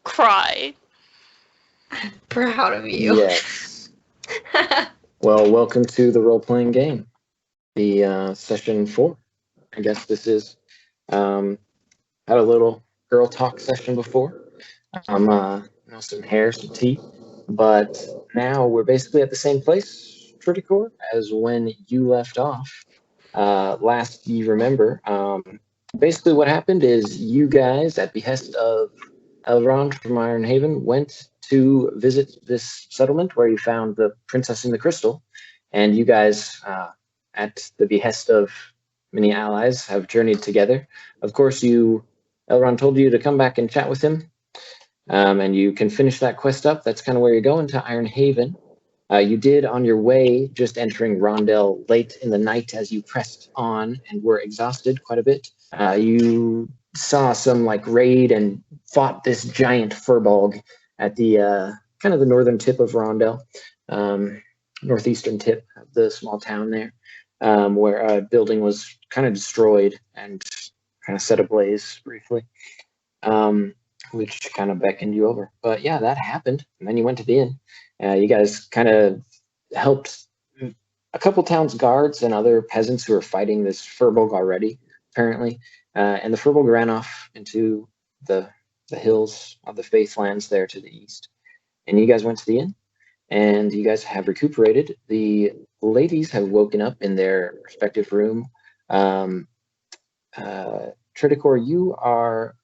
cry. Proud of you. Yes. Well, welcome to the role-playing game, the session 4. I guess this is had a little girl talk session before. Some hair, some tea, but now we're basically at the same place, Tredicor, as when you left off. Last you remember, basically what happened is you guys, at behest of Elrond from Ironhaven, went to visit this settlement where you found the Princess in the Crystal, and you guys, at the behest of many allies, have journeyed together. Of course, Elrond told you to come back and chat with him, and you can finish that quest up. That's kind of where you're going, to Ironhaven. You did, on your way, just entering Rondell late in the night as you pressed on and were exhausted quite a bit. You saw some raid and fought this giant furbolg at the kind of the northern tip of Rondell, northeastern tip of the small town there, where a building was kind of destroyed and kind of set ablaze briefly, which kind of beckoned you over. But yeah, that happened, and then you went to the inn. You guys kind of helped a couple towns' guards and other peasants who were fighting this furbolg already, apparently. And the furbolg ran off into the hills of the Faithlands there to the east. And you guys went to the inn, and you guys have recuperated. The ladies have woken up in their respective room. Tredicor, you are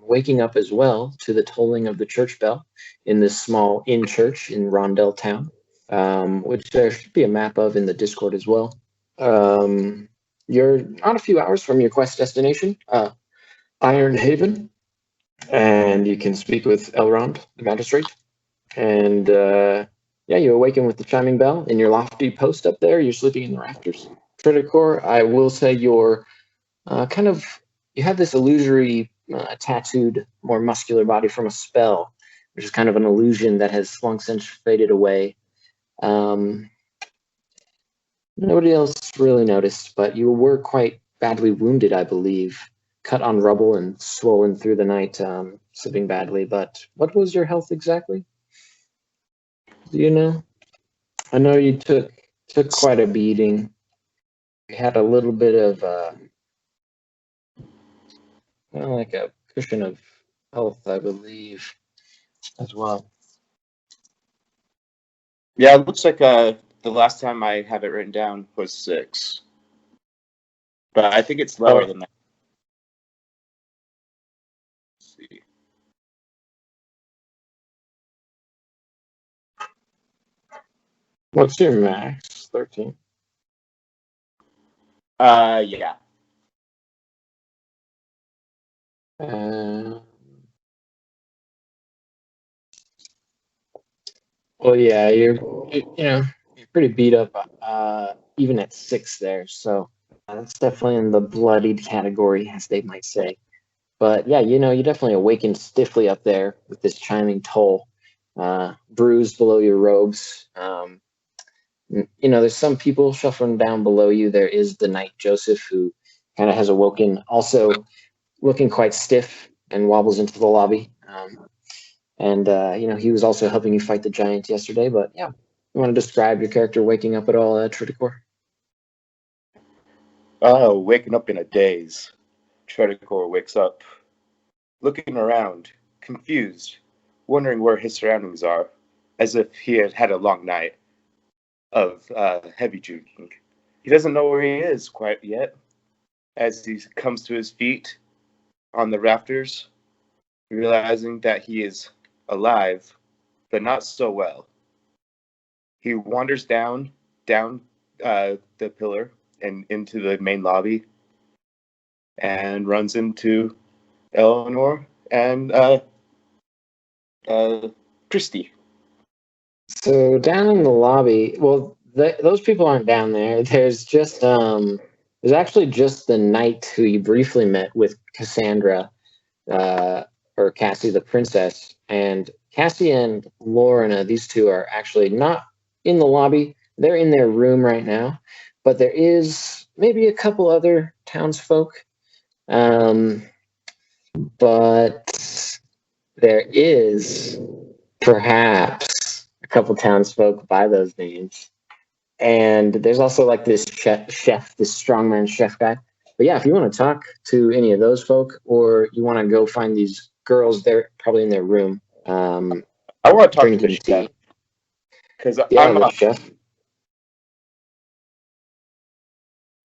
waking up as well to the tolling of the church bell in this small inn church in Rondell town, which there should be a map of in the Discord as well. You're not a few hours from your quest destination, Ironhaven, and you can speak with Elrond, the Magistrate. And you awaken with the chiming bell in your lofty post up there. You're sleeping in the rafters. Tredicor, I will say you're you have this illusory tattooed, more muscular body from a spell, which is kind of an illusion that has long since faded away. Nobody else really noticed, but you were quite badly wounded, I believe, cut on rubble and swollen through the night, sleeping badly. But what was your health exactly? Do you know? I know you took quite a beating. You had a little bit of like a cushion of health, I believe, as well. Yeah, it looks like the last time I have it written down was 6. But I think it's lower than that. Let's see. What's your max? 13? Yeah. Well, yeah, you're pretty beat up, even at 6 there. So that's definitely in the bloodied category, as they might say. But yeah, you definitely awakened stiffly up there with this chiming toll, bruised below your robes. There's some people shuffling down below you. There is the Knight Joseph, who kind of has awoken, also looking quite stiff, and wobbles into the lobby. He was also helping you fight the giant yesterday. But yeah, you want to describe your character waking up at all, Tredicor? Oh, waking up in a daze. Tredicor wakes up, looking around, confused, wondering where his surroundings are, as if he had had a long night of heavy drinking. He doesn't know where he is quite yet, as he comes to his feet on the rafters, realizing that he is alive, but not so well. He wanders down the pillar and into the main lobby, and runs into Eleanor and Christy. So down in the lobby, well, those people aren't down there. There's just there's actually just the knight who you briefly met with Cassandra, or Cassie the princess, and Cassie and Lorena. These two are actually not in the lobby. They're in their room right now, but there is maybe a couple other townsfolk. But there is perhaps a couple townsfolk by those names. And there's also like this chef, this strongman chef guy. But yeah, if you want to talk to any of those folk, or you want to go find these girls, they're probably in their room, I want to talk to drinking the tea. chef. Because Yeah, I'm the a chef.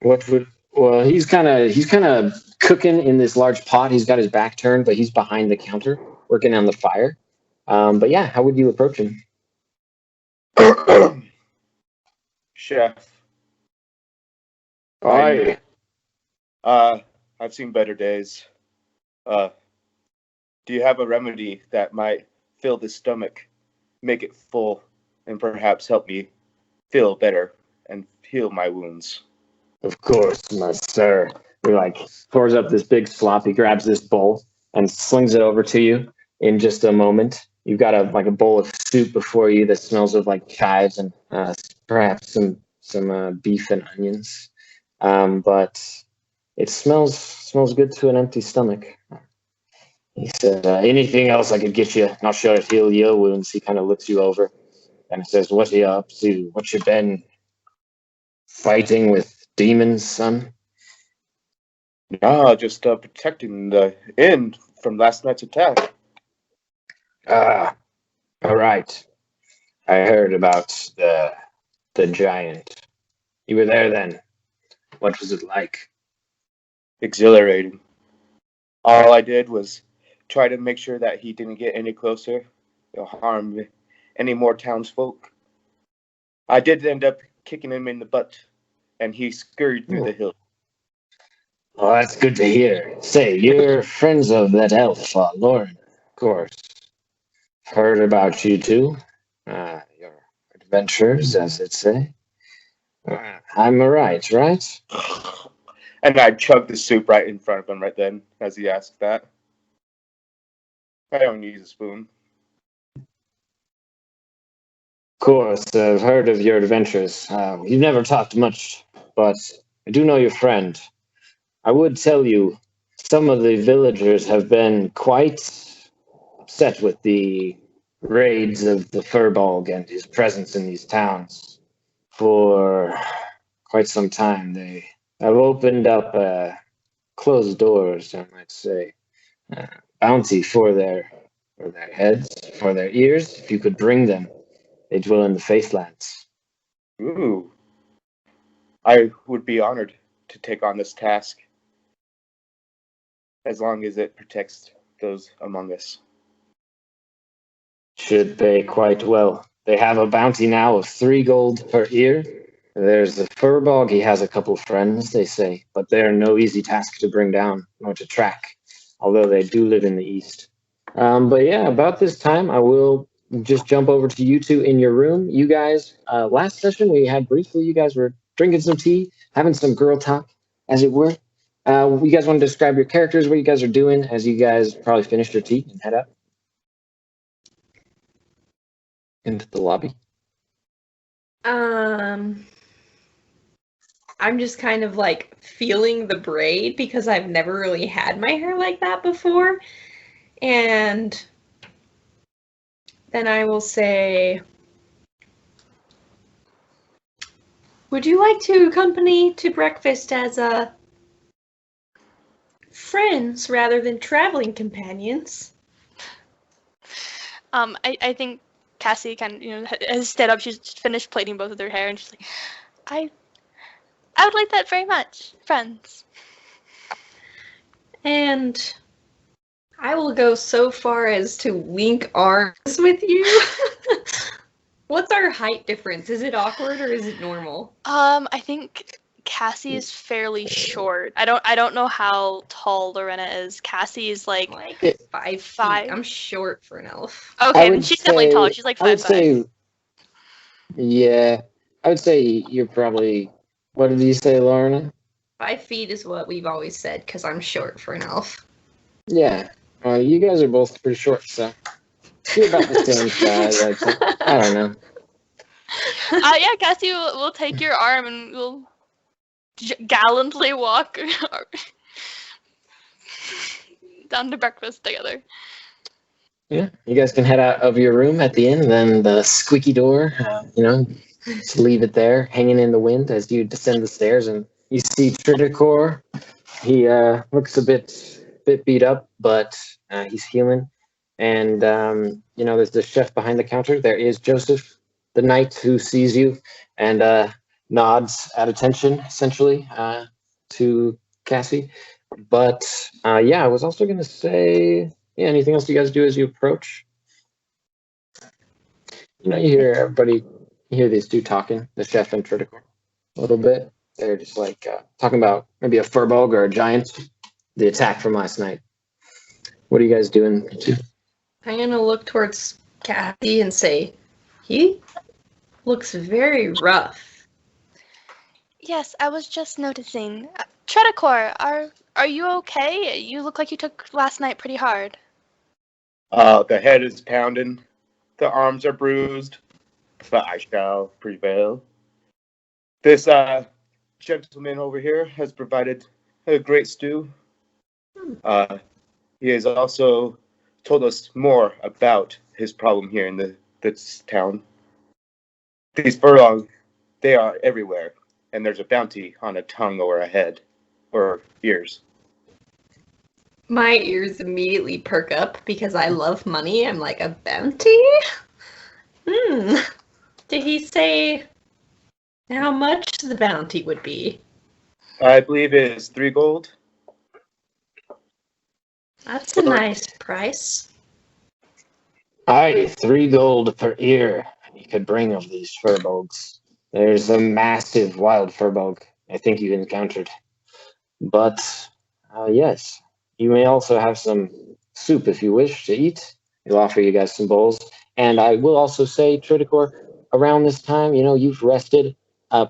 Well, he's kind of cooking in this large pot. He's got his back turned, but he's behind the counter working on the fire. But yeah, how would you approach him? chef. Aye. I've seen better days. Do you have a remedy that might fill the stomach, make it full, and perhaps help me feel better and heal my wounds? Of course, my sir. He like pours up this big slop. He grabs this bowl and slings it over to you in just a moment. You've got a bowl of soup before you that smells of like chives and perhaps some beef and onions. But it smells good to an empty stomach. He said, anything else I could get you? Not sure if heal your wounds. He kind of looks you over and says, what are you up to? What you been fighting with demons, son? No, just protecting the inn from last night's attack. Ah, all right. I heard about the giant. You were there then. What was it like? Exhilarating. All I did was try to make sure that he didn't get any closer or harm any more townsfolk. I did end up kicking him in the butt, and he scurried through the hill. Oh, that's good to hear. Say, you're friends of that elf, Lorena, of course. Heard about you too. Your adventures, as it say. I'm right? And I chugged the soup right in front of him right then, as he asked that. I don't use a spoon. Of course, I've heard of your adventures. You've never talked much, but I do know your friend. I would tell you, some of the villagers have been quite upset with the raids of the Furbolg and his presence in these towns. For quite some time, they have opened up closed doors, I might say. Bounty for their heads, for their ears. If you could bring them, they dwell in the Faithlands. Ooh. I would be honored to take on this task, as long as it protects those among us. Should pay quite well. They have a bounty now of 3 gold per ear. There's the Furbog. He has a couple friends, they say, but they are no easy task to bring down nor to track, although they do live in the east. But yeah, about this time, I will just jump over to you two in your room. You guys, last session we had briefly, you guys were drinking some tea, having some girl talk, as it were. You guys want to describe your characters, what you guys are doing as you guys probably finish your tea and head up into the lobby? I'm just kind of like feeling the braid because I've never really had my hair like that before. And then I will say, would you like to accompany to breakfast as friends rather than traveling companions? I think Cassie has stood up. She's finished plaiting both of their hair, and she's like, I would like that very much, friends. And I will go so far as to link arms with you. What's our height difference? Is it awkward or is it normal? I think Cassie is fairly short. I don't know how tall Lorena is. Cassie is like 5 feet. I'm short for an elf. Okay, then she's definitely tall. She's like 5'5". I would say, yeah, I would say you're probably. What did you say, Lorena? 5 feet is what we've always said because I'm short for an elf. Yeah, you guys are both pretty short, so you're about the same size. I don't know. Yeah, Cassie will take your arm and we'll gallantly walk down to breakfast together. Yeah, you guys can head out of your room at the end, then the squeaky door, just leave it there, hanging in the wind as you descend the stairs, and you see Tredicor. He looks a bit beat up, but he's healing. And there's the chef behind the counter. There is Joseph, the knight, who sees you and nods at attention, essentially, to Cassie. But I was also going to say, anything else you guys do as you approach? You hear everybody, you hear these two talking, the chef and Tredicor, a little bit. They're just like talking about maybe a furbog or a giant, the attack from last night. What are you guys doing? I'm going to look towards Kathy and say, he looks very rough. Yes, I was just noticing. Tredicor, are you okay? You look like you took last night pretty hard. The head is pounding, the arms are bruised, but I shall prevail. This gentleman over here has provided a great stew. He has also told us more about his problem here in this town. These furlong, they are everywhere, and there's a bounty on a tongue or a head, or ears. My ears immediately perk up because I love money. I'm like, a bounty? Did he say how much the bounty would be? I believe it is 3 gold. That's a nice price. Aye, 3 gold per ear you could bring of these furbolgs. There's a massive wild furbog I think you encountered. But, yes, you may also have some soup if you wish to eat. He'll offer you guys some bowls. And I will also say, Tredicor, around this time, you've rested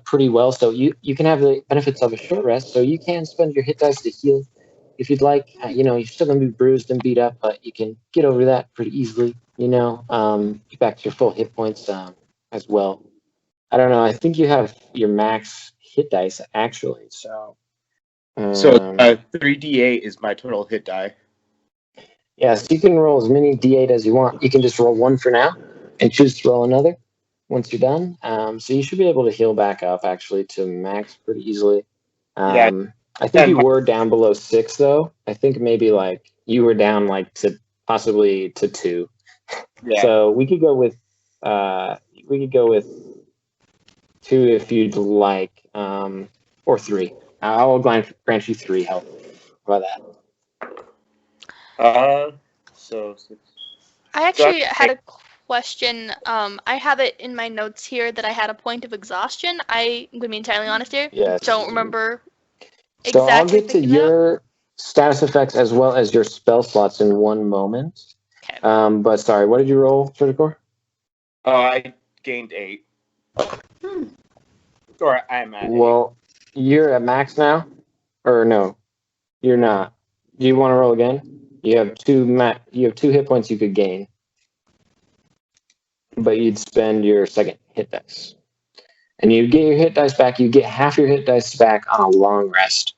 pretty well, so you can have the benefits of a short rest, so you can spend your hit dice to heal if you'd like. You're still going to be bruised and beat up, but you can get over that pretty easily, get back to your full hit points as well. I don't know, I think you have your max hit dice, actually, so... So 3d8 is my total hit die. Yeah, so you can roll as many d8 as you want. You can just roll one for now and choose to roll another once you're done. So you should be able to heal back up, actually, to max pretty easily. I think you were down below 6, though. I think maybe, you were down, to possibly to 2. Yeah. So we could go with 2 if you'd like, or 3. I'll grant you 3 health. How about that? So 6. I actually had a question. I have it in my notes here that I had a point of exhaustion. I'm going to be entirely honest here. Yes. Don't remember exactly. So I'll get to your status effects as well as your spell slots in one moment. Okay. But sorry, what did you roll, Tredicor? I gained 8. Or I'm at 8. Well, you're at max now? Or no, you're not. Do you want to roll again? You have 2 hit points you could gain. But you'd spend your second hit dice. And you get your hit dice back. You get half your hit dice back on a long rest.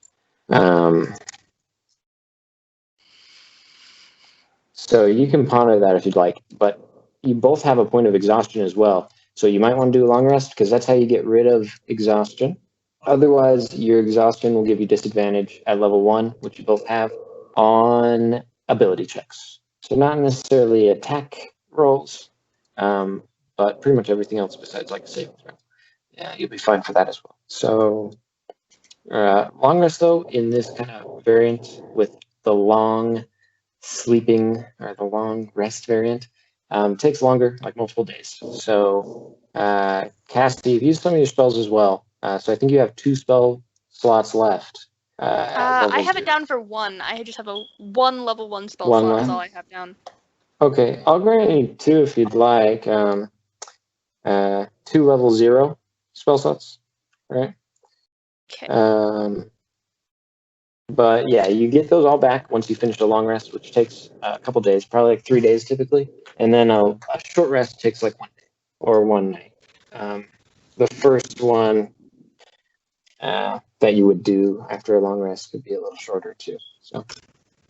So you can ponder that if you'd like. But you both have a point of exhaustion as well. So you might want to do a long rest because that's how you get rid of exhaustion. Otherwise, your exhaustion will give you disadvantage at level 1, which you both have, on ability checks. So not necessarily attack rolls, but pretty much everything else besides a saving throw. Yeah, you'll be fine for that as well. So long rest, though, in this kind of variant with the long sleeping or the long rest variant, takes longer, multiple days. So Cassie, you've used some of your spells as well. So I think you have 2 spell slots left. I have it down for 1. I just have a 1 level 1 spell slot. That's all I have down. Okay, I'll grant you 2 if you'd like. 2 level 0 spell slots, right? Okay. But yeah, you get those all back once you finish a long rest, which takes a couple days, probably 3 days typically. And then a short rest takes 1 day or 1 night. The first one that you would do after a long rest could be a little shorter too. So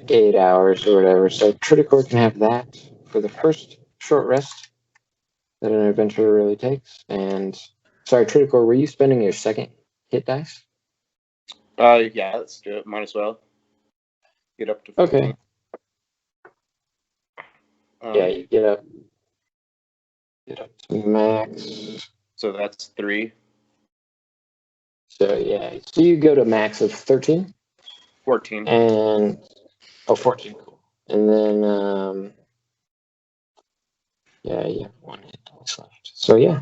8 hours or whatever. So Tredicor can have that for the first short rest that an adventurer really takes. And sorry, Tredicor, were you spending your second hit dice? Yeah, let's do it. Might as well. Get up to 14. Okay. Yeah, you get up to max. So that's 3. So yeah, so you go to max of 13. 14. And 14, cool. And then yeah, you have 1 hit dice left. So yeah,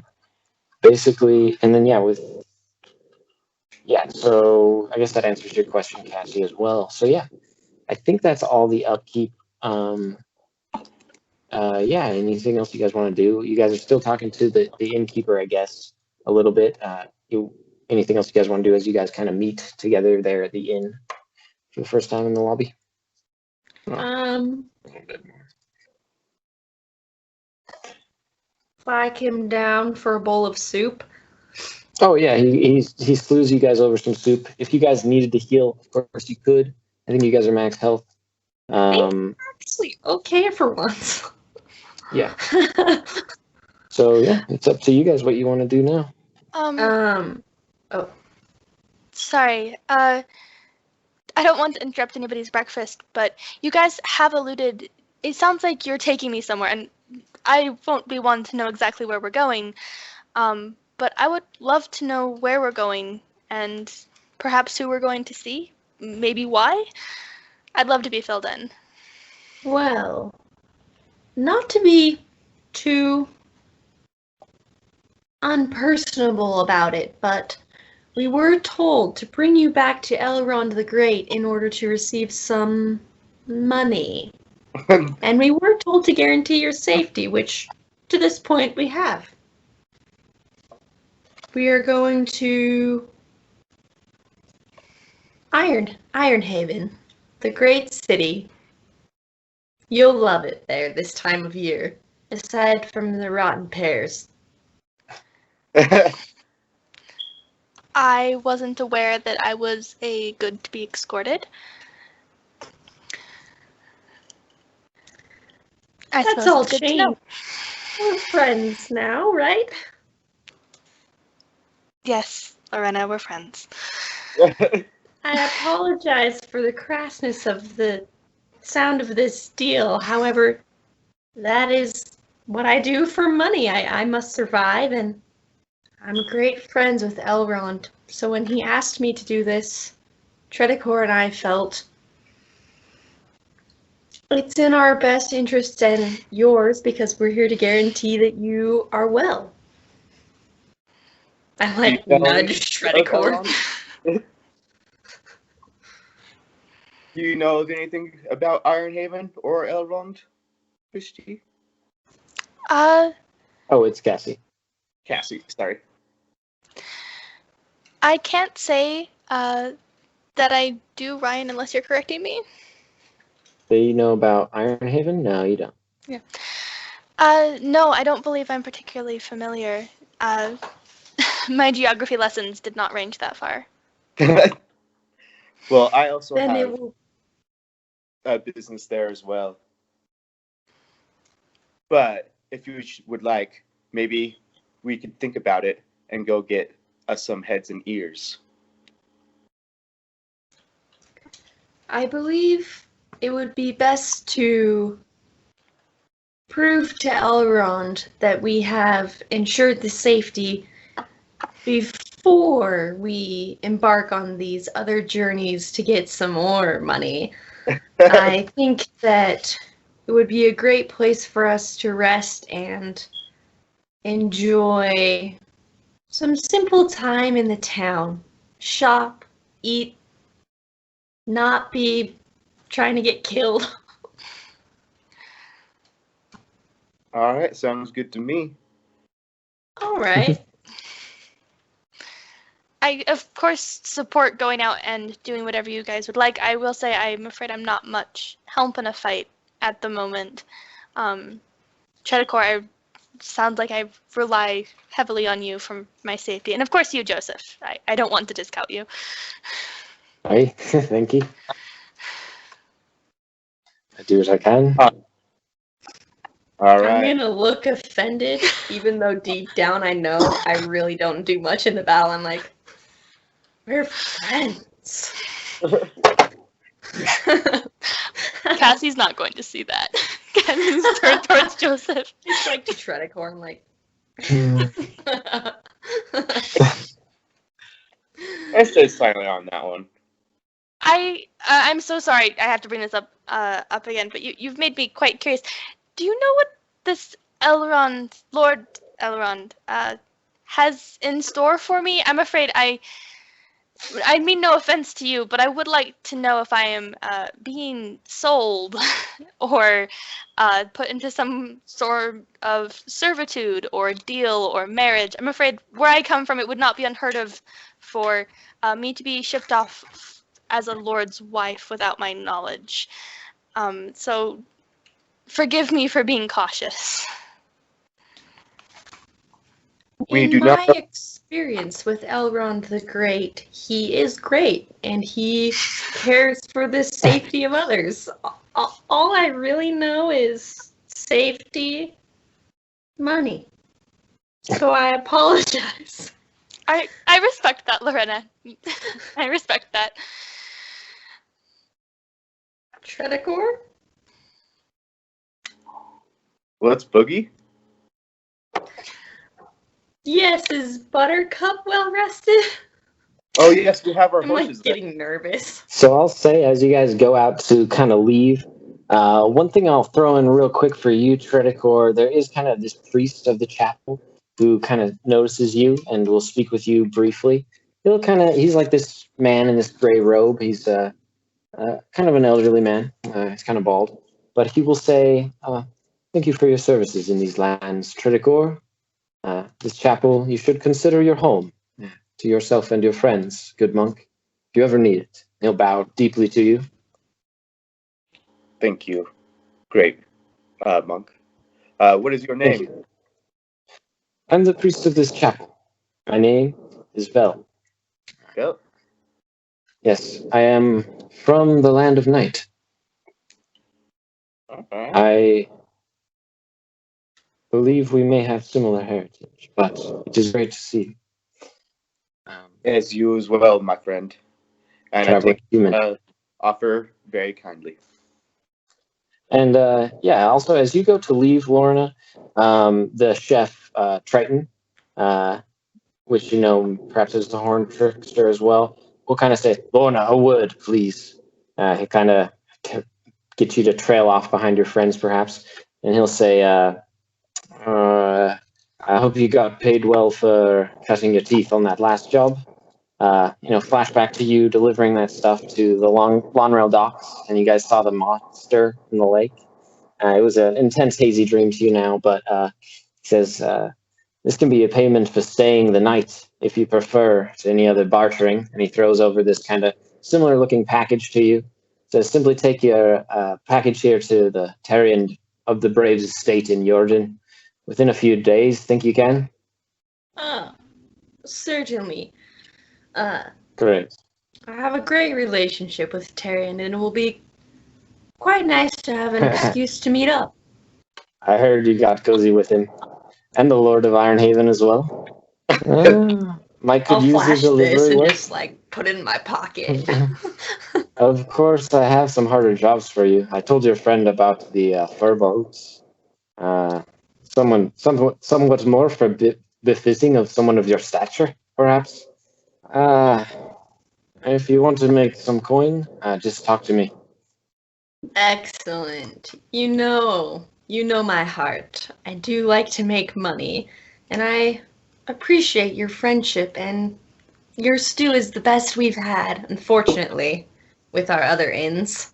basically, and then so I guess that answers your question, Cassie, as well. So yeah, I think that's all the upkeep. Yeah, anything else you guys want to do? You guys are still talking to the innkeeper, I guess, a little bit. Anything else you guys want to do as you guys kind of meet together there at the inn for the first time in the lobby? A little bit more. Flag him down for a bowl of soup. Oh yeah, he slews you guys over some soup. If you guys needed to heal, of course you could. I think you guys are max health. Actually, okay for once. Yeah. So yeah, it's up to you guys what you want to do now. Oh. Sorry. I don't want to interrupt anybody's breakfast, but you guys have alluded. It sounds like you're taking me somewhere, and I won't be one to know exactly where we're going. But I would love to know where we're going, and perhaps who we're going to see. Maybe why. I'd love to be filled in. Well, not to be too unpersonable about it, but we were told to bring you back to Elrond the Great in order to receive some money. And we were told to guarantee your safety, which to this point we have. We are going to Ironhaven, the great city. You'll love it there this time of year, aside from the rotten pears. I wasn't aware that I was a good to be escorted. That's all changed. We're friends now, right? Yes, Lorena, we're friends. I apologize for the crassness of the sound of this deal. However, that is what I do for money. I must survive, and I'm great friends with Elrond. So when he asked me to do this, Tredicor and I felt it's in our best interest and yours because we're here to guarantee that you are well. I nudge Tredicor. Do you know anything about Ironhaven or Elrond, Christy? Oh, it's Cassie. Cassie, sorry. I can't say that I do, Ryan, unless you're correcting me. Do you know about Ironhaven? No, you don't. Yeah. No, I don't believe I'm particularly familiar. My geography lessons did not range that far. Well, I also Then have a business there as well. But if you would like, maybe we could think about it and go get us some heads and ears. I believe it would be best to prove to Elrond that we have ensured the safety before we embark on these other journeys to get some more money. I think that it would be a great place for us to rest and enjoy some simple time in the town. Shop, eat, not be trying to get killed. All right, sounds good to me. All right. I, of course, support going out and doing whatever you guys would like. I will say I'm afraid I'm not much help in a fight at the moment. Tredicor, sounds like I rely heavily on you for my safety. And of course you, Joseph. I don't want to discount you. Right, thank you. I do what I can. All I'm right. gonna look offended, even though deep down I know I really don't do much in the battle. I'm like, we're friends. Cassie's not going to see that. Cassie's turned towards Joseph. It's like to Tredicor. I'm like. I stay silent on that one. I'm so sorry. I have to bring this up again, but you've made me quite curious. Do you know what this Lord Elrond, has in store for me? I'm afraid I mean no offense to you, but I would like to know if I am being sold or put into some sort of servitude or deal or marriage. I'm afraid where I come from, it would not be unheard of for me to be shipped off as a lord's wife without my knowledge. So forgive me for being cautious. In my experience with Elrond the Great, he is great, and he cares for the safety of others. All I really know is safety, money. So I apologize. I respect that, Lorena. I respect that. Tredicor? Let's boogie. Yes, is Buttercup well rested? Oh yes, we have our I'm horses. like getting nervous. So I'll say, as you guys go out to kind of leave, one thing I'll throw in real quick for you, Tredicor, there is kind of this priest of the chapel who kind of notices you and will speak with you briefly. He's like this man in this gray robe. He's kind of an elderly man. He's kind of bald. But he will say, thank you for your services in these lands, Tredicor. This chapel, you should consider your home to yourself and your friends, good monk, if you ever need it. He'll bow deeply to you. Thank you. Great, monk. What is your name? You. I'm the priest of this chapel. My name is Vel. Yep. Yes, I am from the land of night. Okay. I believe we may have similar heritage, but it is great to see you. As you as well, my friend. And I take offer very kindly. And also as you go to leave, Lorena, the chef Triton, which you know perhaps is the horn trickster as well, will kind of say, "Lorna, a word, please." He kind of get you to trail off behind your friends, perhaps, and he'll say, "I hope you got paid well for cutting your teeth on that last job." Flashback to you delivering that stuff to the Lonrail docks, and you guys saw the monster in the lake. It was an intense, hazy dream to you now, but he says, this can be a payment for staying the night, if you prefer, to any other bartering. And he throws over this kind of similar-looking package to you. Says, simply take your package here to the Terrian of the Braves estate in Jordan. Within a few days, think you can? Certainly. Great. I have a great relationship with Tyrion, and it will be quite nice to have an excuse to meet up. I heard you got cozy with him. And the Lord of Ironhaven as well. Mike could I'll use flash the delivery this and work. just put it in my pocket. Of course, I have some harder jobs for you. I told your friend about the fur boats. Somewhat more befitting of someone of your stature, perhaps. If you want to make some coin, just talk to me. Excellent. You know my heart. I do like to make money, and I appreciate your friendship, and your stew is the best we've had, unfortunately, with our other inns.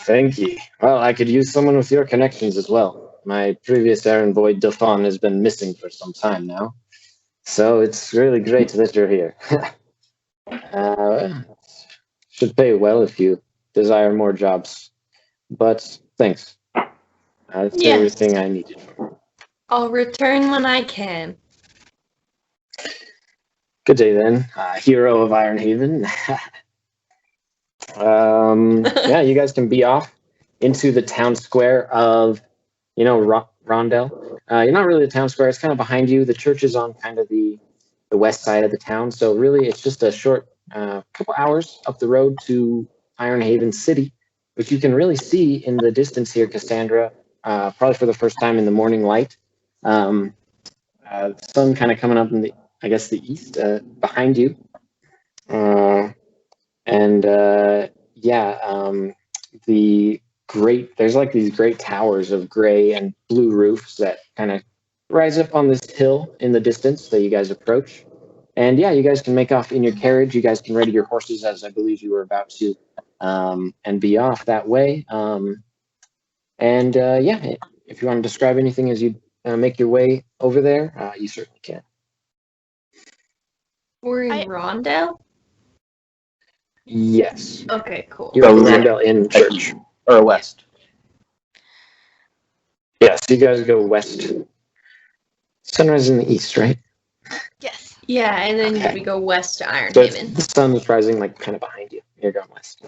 Thank you. Well, I could use someone with your connections as well. My previous errand boy, Dafon, has been missing for some time now. So it's really great that you're here. Should pay well if you desire more jobs. But thanks. That's everything I needed. I'll return when I can. Good day then, hero of Ironhaven. You guys can be off into the town square of, Rondell. You're not really the town square. It's kind of behind you. The church is on kind of the west side of the town. So really, it's just a short couple hours up the road to Ironhaven City, which you can really see in the distance here, Cassandra, probably for the first time in the morning light. The sun kind of coming up in the east behind you. There's like these great towers of gray and blue roofs that kind of rise up on this hill in the distance that you guys approach. And yeah, you guys can make off in your carriage. You guys can ready your horses, as I believe you were about to, and be off that way. If you want to describe anything as you make your way over there, you certainly can. We're in Rondell? Yes. Okay, cool. You're in Rondell in church. Or west. Yes, you guys go west. Sunrise in the east, right? Yes. Yeah, and then Okay. we go west to So Ironhaven. the sun is rising like kind of behind you. You're going west.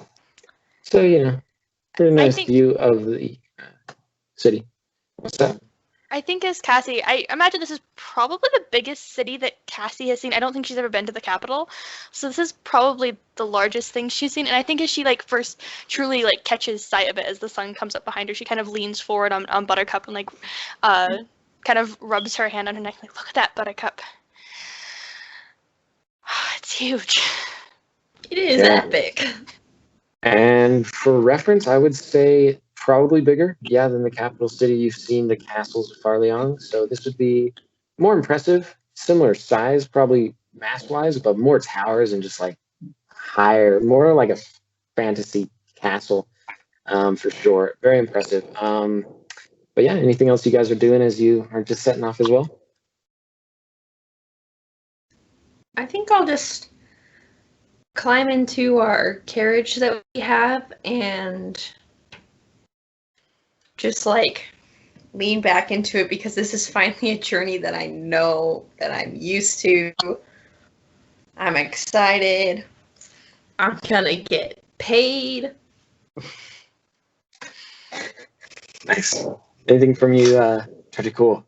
So, pretty nice view of the city. What's that? I think as Cassie, I imagine this is probably the biggest city that Cassie has seen. I don't think she's ever been to the capital. So this is probably the largest thing she's seen. And I think as she first truly catches sight of it as the sun comes up behind her, she kind of leans forward on Buttercup and kind of rubs her hand on her neck, like, look at that, Buttercup. It's huge. It is epic. And for reference, I would say probably bigger, than the capital city. You've seen the castles of Farleon, so this would be more impressive, similar size, probably mass-wise, but more towers and just higher, more like a fantasy castle, for sure. Very impressive. But yeah, anything else you guys are doing as you are just setting off as well? I think I'll just climb into our carriage that we have and just lean back into it, because this is finally a journey that I know that I'm used to. I'm excited. I'm gonna get paid. Nice. Anything from you, Tredicor?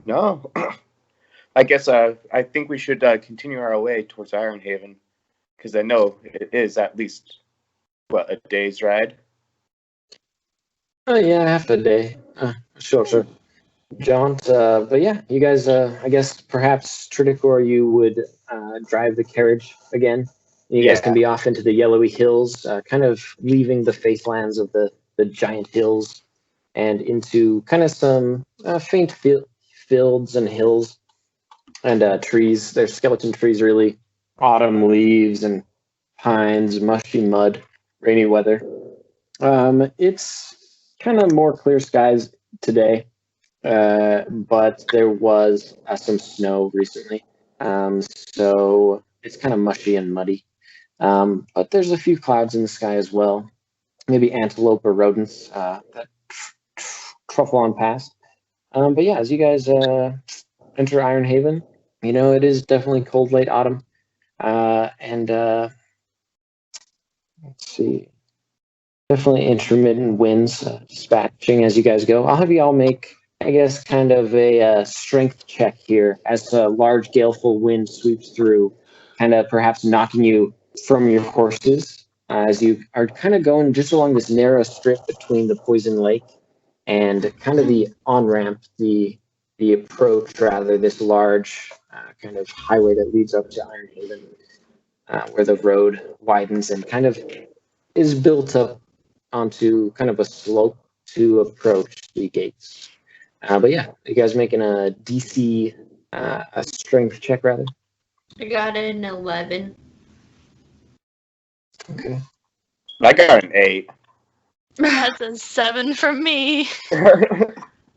No. I guess I think we should continue our way towards Ironhaven, because I know it is at least, a day's ride? Oh, yeah, half a day. Sure. Jaunt, but yeah, you guys, I guess perhaps Tredicor, you would drive the carriage again. You guys can be off into the yellowy hills, kind of leaving the facelands of the giant hills and into kind of some faint fields and hills and trees. There's skeleton trees, really. Autumn leaves and pines, mushy mud, rainy weather. It's kind of more clear skies today, but there was some snow recently, so it's kind of mushy and muddy. But there's a few clouds in the sky as well, maybe antelope or rodents that truffle on past. But yeah, as you guys enter Ironhaven, it is definitely cold late autumn, and let's see. Definitely intermittent winds dispatching as you guys go. I'll have you all make, I guess, kind of a strength check here as a large galeful wind sweeps through, kind of perhaps knocking you from your horses as you are kind of going just along this narrow strip between the Poison Lake and kind of the on-ramp, the approach, rather, this large kind of highway that leads up to Ironhaven, where the road widens and kind of is built up onto kind of a slope to approach the gates. But yeah, you guys making a DC, a strength check, rather? I got an 11. Okay. I got an 8. That's a 7 from me.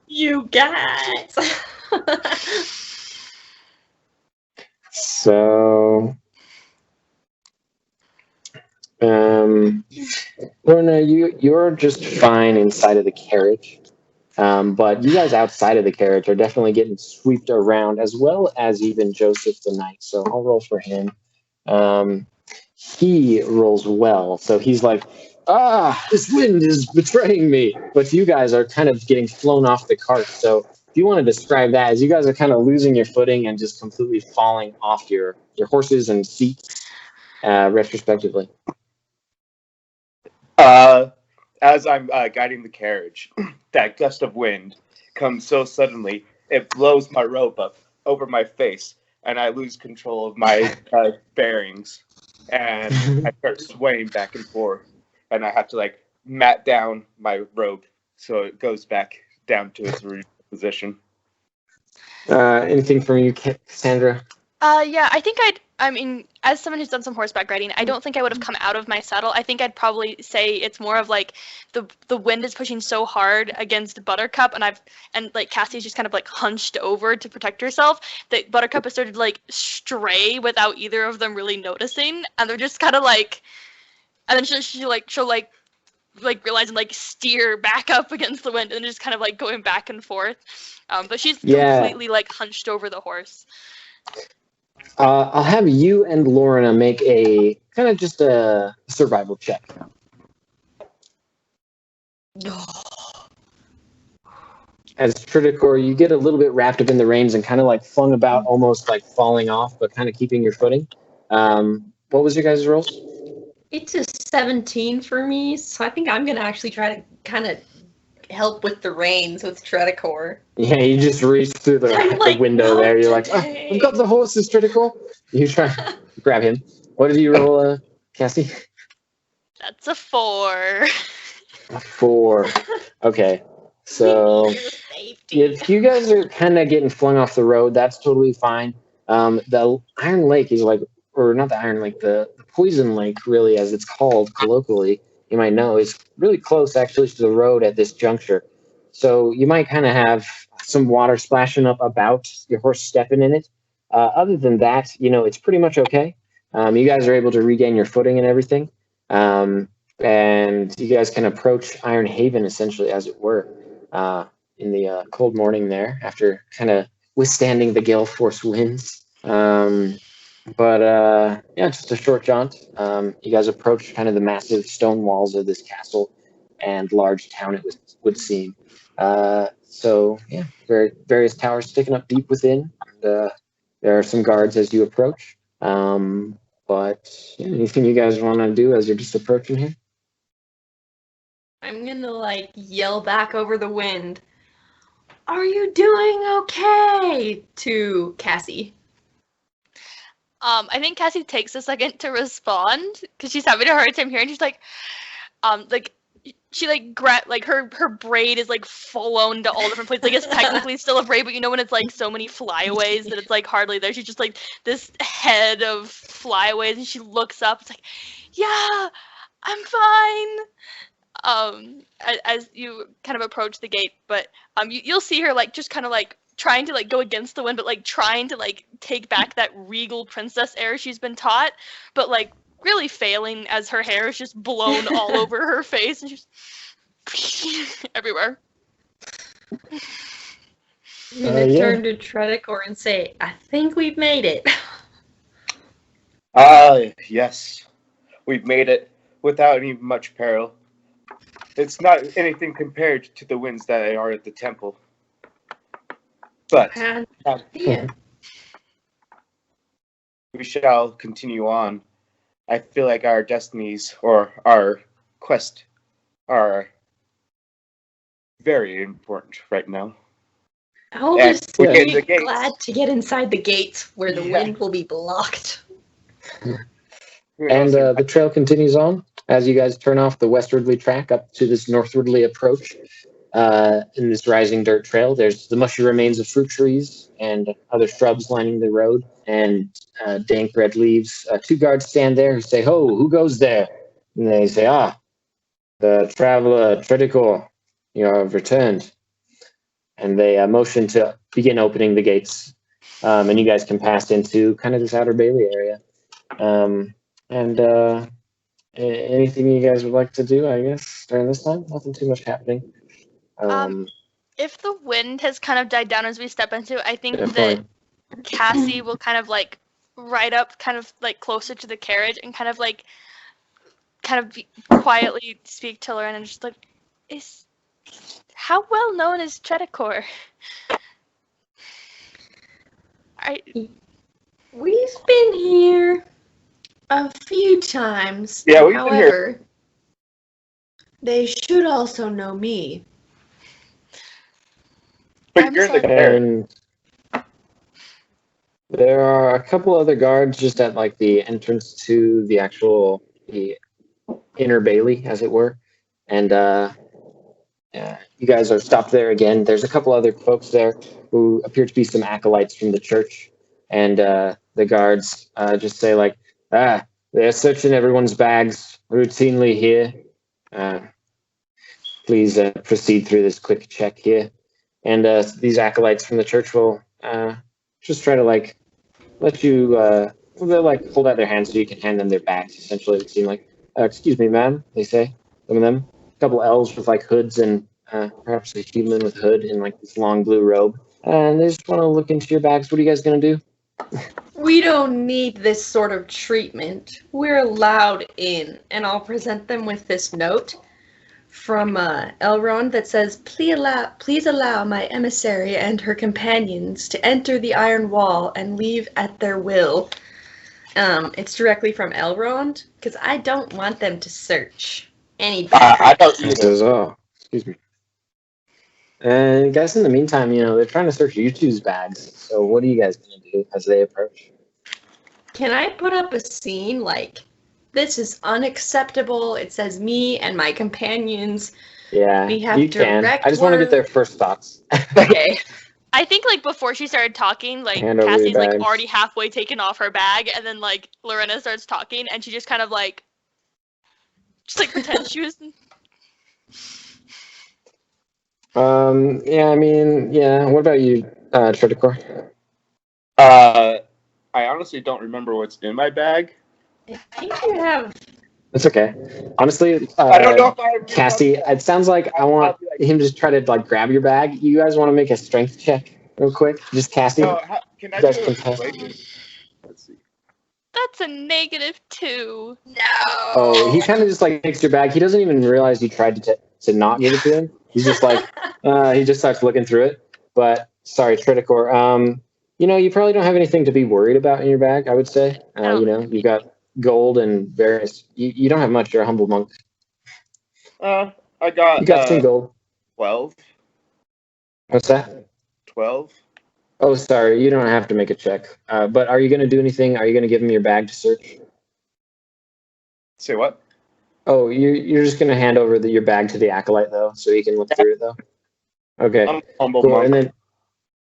You guys! So, Lorena, you're just fine inside of the carriage, but you guys outside of the carriage are definitely getting swept around, as well as even Joseph the Knight. So I'll roll for him. He rolls well, so he's This wind is betraying me. But you guys are kind of getting flown off the cart. So if you want to describe that, as you guys are kind of losing your footing and just completely falling off your horses and seats, retrospectively. As I'm guiding the carriage, that gust of wind comes so suddenly, it blows my robe up over my face, and I lose control of my bearings, and I start swaying back and forth, and I have to mat down my robe so it goes back down to its original position. Anything from you, Cassandra? Yeah, I mean, as someone who's done some horseback riding, I don't think I would have come out of my saddle. I think I'd probably say it's more of the wind is pushing so hard against Buttercup, and Cassie's just kind of hunched over to protect herself, that Buttercup has started to stray without either of them really noticing, and they're just kind of and then she'll realize and steer back up against the wind, and just kind of going back and forth. But she's completely hunched over the horse. I'll have you and Lorena make a kind of just a survival check. As Tredicor, you get a little bit wrapped up in the reins and kind of flung about, almost falling off, but kind of keeping your footing. What was your guys' rolls? It's a 17 for me, so I think I'm going to actually try to kind of help with the reins with Tredicor. Yeah, you just reach through the window there. You're I've got the horses, Tredicor. You try to grab him. What did you roll, Cassie? That's a 4. A 4. Okay. So if you guys are kind of getting flung off the road, that's totally fine. The Iron Lake is or not the Iron Lake, the Poison Lake, really, as it's called colloquially, you might know, is really close actually to the road at this juncture. So you might kind of have some water splashing up about your horse stepping in it. Other than that, it's pretty much okay. You guys are able to regain your footing and everything. And you guys can approach Iron Haven, essentially, as it were, in the cold morning there, after kind of withstanding the gale force winds. But just a short jaunt. You guys approach kind of the massive stone walls of this castle and large town, it would seem. Various towers sticking up deep within. And, there are some guards as you approach. Anything you guys want to do as you're just approaching here? I'm gonna yell back over the wind, "Are you doing okay?" to Cassie. I think Cassie takes a second to respond because she's having a hard time hearing. She's she her braid is flown to all different places. It's technically still a braid, but when it's so many flyaways that it's hardly there. She's just this head of flyaways, and she looks up. It's yeah, I'm fine. As you kind of approach the gate, but you'll see her just kind of trying to go against the wind, but trying to take back that regal princess air she's been taught, but really failing as her hair is just blown all over her face and she's everywhere. I'm gonna turn to Tredicor and say, "I think we've made it." Yes, we've made it without any much peril. It's not anything compared to the winds that are at the temple. But we shall continue on. I feel like our destinies or our quest are very important right now. I'll just be glad to get inside the gates where the wind will be blocked. And the trail continues on as you guys turn off the westwardly track up to this northwardly approach. In this rising dirt trail, there's the mushy remains of fruit trees and other shrubs lining the road, and dank red leaves. 2 guards stand there who say, "Ho, who goes there?" And they say, "The traveler Tredicor, you have returned." And they motion to begin opening the gates, and you guys can pass into kind of this outer Bailey area. Anything you guys would like to do, I guess, during this time? Nothing too much happening. If the wind has kind of died down as we step into it, I think that Cassie will kind of ride up kind of closer to the carriage and kind of kind of quietly speak to Lorena and just like, how well known is Tredicor? We've been here a few times. Yeah, we've been here. However, they should also know me. But you're the guard. And there are a couple other guards just at like the entrance to the inner bailey, as it were. And you guys are stopped there again. There's a couple other folks there who appear to be some acolytes from the church. And the guards just say like, they're searching everyone's bags routinely here. Please proceed through this quick check here. And these acolytes from the church will just try to like let you, they'll like hold out their hands so you can hand them their bags, essentially. It seems like, excuse me, ma'am, they say, some of them. A couple elves with like hoods and perhaps a human with hood in like this long blue robe. And they just want to look into your bags. What are you guys going to do? We don't need this sort of treatment. We're allowed in, and I'll present them with this note from Elrond that says, please allow my emissary and her companions to enter the Iron Wall and leave at their will. It's directly from Elrond, because I don't want them to search any I don't either. Oh, excuse me. And guys, in the meantime, they're trying to search YouTube's bags. So what are you guys going to do as they approach? Can I put up a scene like, this is unacceptable, it says me and my companions. Yeah, we have you can. I just want to get their first thoughts. Okay. I think like before she started talking, like Hand over your Cassie's like bags. already halfway taken off her bag, and then like Lorena starts talking, and she just kind of like, just like pretends she was. Yeah. What about you, Tredicor? I honestly don't remember what's in my bag. I think you have. It's okay. Honestly, I don't know if I remember. Cassie, it sounds like I want him to try to like grab your bag. You guys want to make a strength check real quick? Just Cassie. No, can I do a persuasion? Let's see. That's a -2. No. Oh, he kind of just like takes your bag. He doesn't even realize you tried to not give it to him. He's just like, he just starts looking through it. But sorry, Tredicor. You probably don't have anything to be worried about in your bag, I would say. You got gold and various. You don't have much. You're a humble monk. I got. You got some gold. 12. What's that? 12. Oh, sorry. You don't have to make a check. But are you going to do anything? Are you going to give him your bag to search? Say what? Oh, you're just going to hand over your bag to the acolyte, though, so he can look through it, though? Okay. I'm humble cool. monk. And then,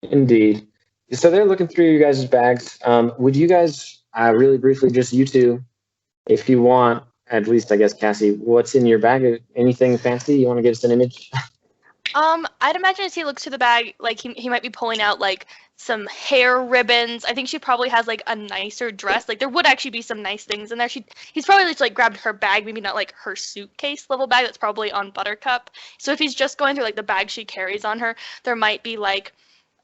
indeed. So they're looking through you guys' bags. Would you guys, really briefly, just you two, if you want, at least, I guess, Cassie, what's in your bag? Anything fancy? You want to give us an image? I'd imagine as he looks through the bag, like he might be pulling out like some hair ribbons. I think she probably has like a nicer dress. Like there would actually be some nice things in there. He's probably just like grabbed her bag, maybe not like her suitcase level bag that's probably on Buttercup. So if he's just going through like the bag she carries on her, there might be like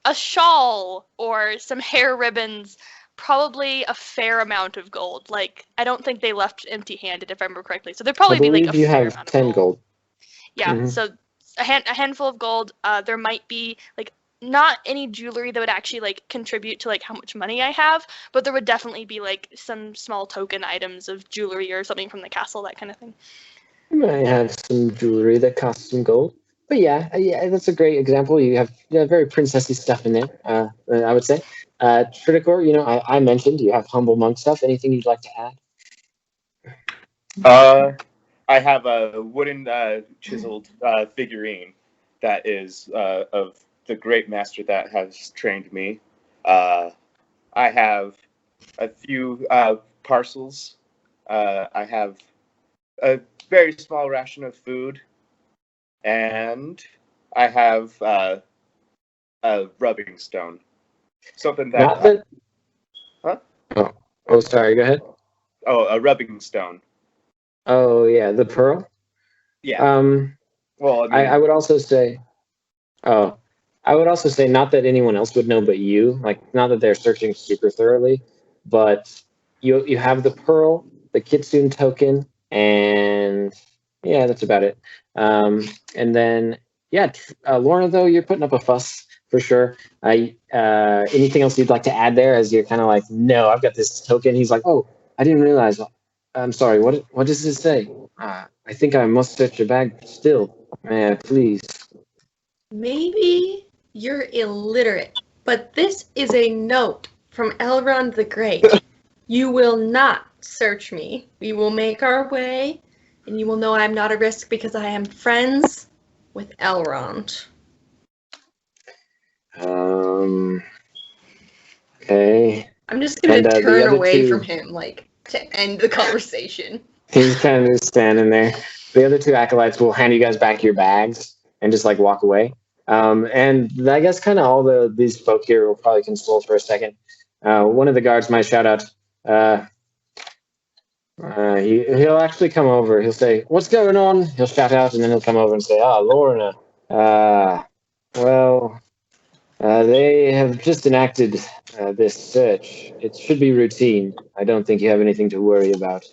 a shawl or some hair ribbons, probably a fair amount of gold. Like I don't think they left empty-handed, if I remember correctly. So there'd probably be like a fair amount of 10 gold. Yeah, Mhm. so a handful of gold. There might be like not any jewelry that would actually like contribute to like how much money I have, but there would definitely be like some small token items of jewelry or something from the castle, that kind of thing. You might have some jewelry that costs some gold. But yeah, that's a great example. You have very princessy stuff in there, I would say. Tredicor, I mentioned you have humble monk stuff. Anything you'd like to add? I have a wooden chiseled figurine that is of the great master that has trained me. I have a few parcels. I have a very small ration of food. And I have a rubbing stone. Something that... Not that... Huh? Oh, sorry, go ahead. Oh, a rubbing stone. Oh, yeah, the pearl? Yeah. Well, I would also say... not that anyone else would know but you, like, not that they're searching super thoroughly, but you have the pearl, the Kitsune token, and yeah, that's about it. And then Lorna, though, you're putting up a fuss for sure. Anything else you'd like to add there? As you're kind of like, no, I've got this token. He's like, oh, I didn't realize. I'm sorry. What does this say? I think I must search your bag still. May I please? Maybe you're illiterate, but this is a note from Elrond the Great. You will not search me. We will make our way, and you will know I'm not a risk because I am friends with Elrond. Okay. I'm just going to turn away from him, like, to end the conversation. He's kind of just standing there. The other two acolytes will hand you guys back your bags and just like walk away. And I guess kind of all these folk here will probably console for a second. One of the guards might shout out. He'll actually come over. He'll say, "What's going on?" He'll shout out, and then he'll come over and say, Lorena. They have just enacted this search. It should be routine. I don't think you have anything to worry about.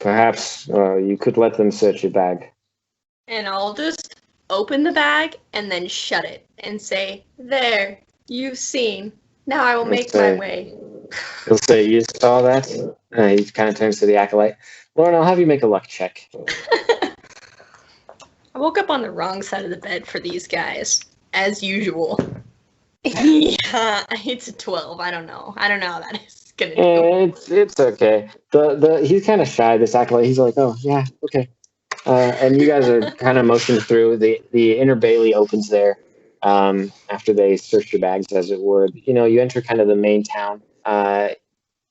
Perhaps you could let them search your bag." And I'll just open the bag and then shut it and say, "There, you've seen. Now I will make my way." He'll say, "You saw that?" He kind of turns to the acolyte. "Lauren, I'll have you make a luck check." I woke up on the wrong side of the bed for these guys, as usual. Yeah, it's a 12. I don't know how that is gonna do. It's okay. He's kind of shy, this acolyte. He's like, "Oh yeah, okay." And you guys are kind of motioning through. The inner bailey opens there after they search your bags, as it were. You enter kind of the main town.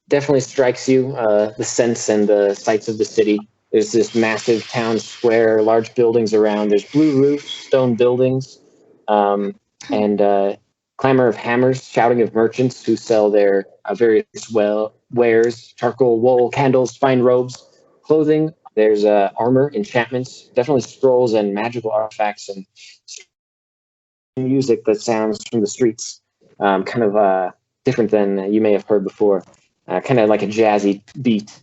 Definitely strikes you the sense and the sights of the city. There's this massive town square, large buildings around. There's blue roofs, stone buildings, and clamor of hammers, shouting of merchants who sell their various wares, charcoal, wool, candles, fine robes, clothing. There's armor, enchantments, definitely scrolls and magical artifacts, and music that sounds from the streets, kind of different than you may have heard before, kind of like a jazzy beat.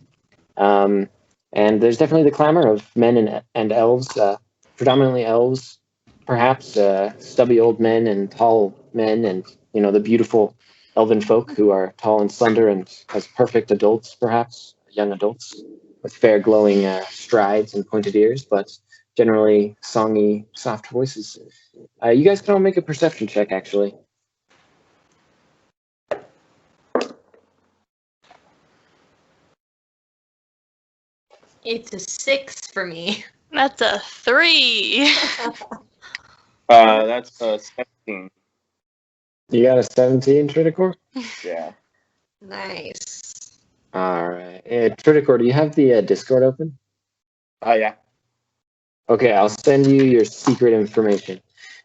And there's definitely the clamor of men and elves, predominantly elves, perhaps stubby old men and tall men, and the beautiful elven folk who are tall and slender and as perfect adults, perhaps young adults with fair glowing strides and pointed ears, but generally songy, soft voices. You guys can all make a perception check, actually. It's a 6 for me. That's a 3. That's a 17. You got a 17, Tredicor? Yeah. Nice. All right. Tredicor, do you have the Discord open? Oh, yeah. Okay, I'll send you your secret information.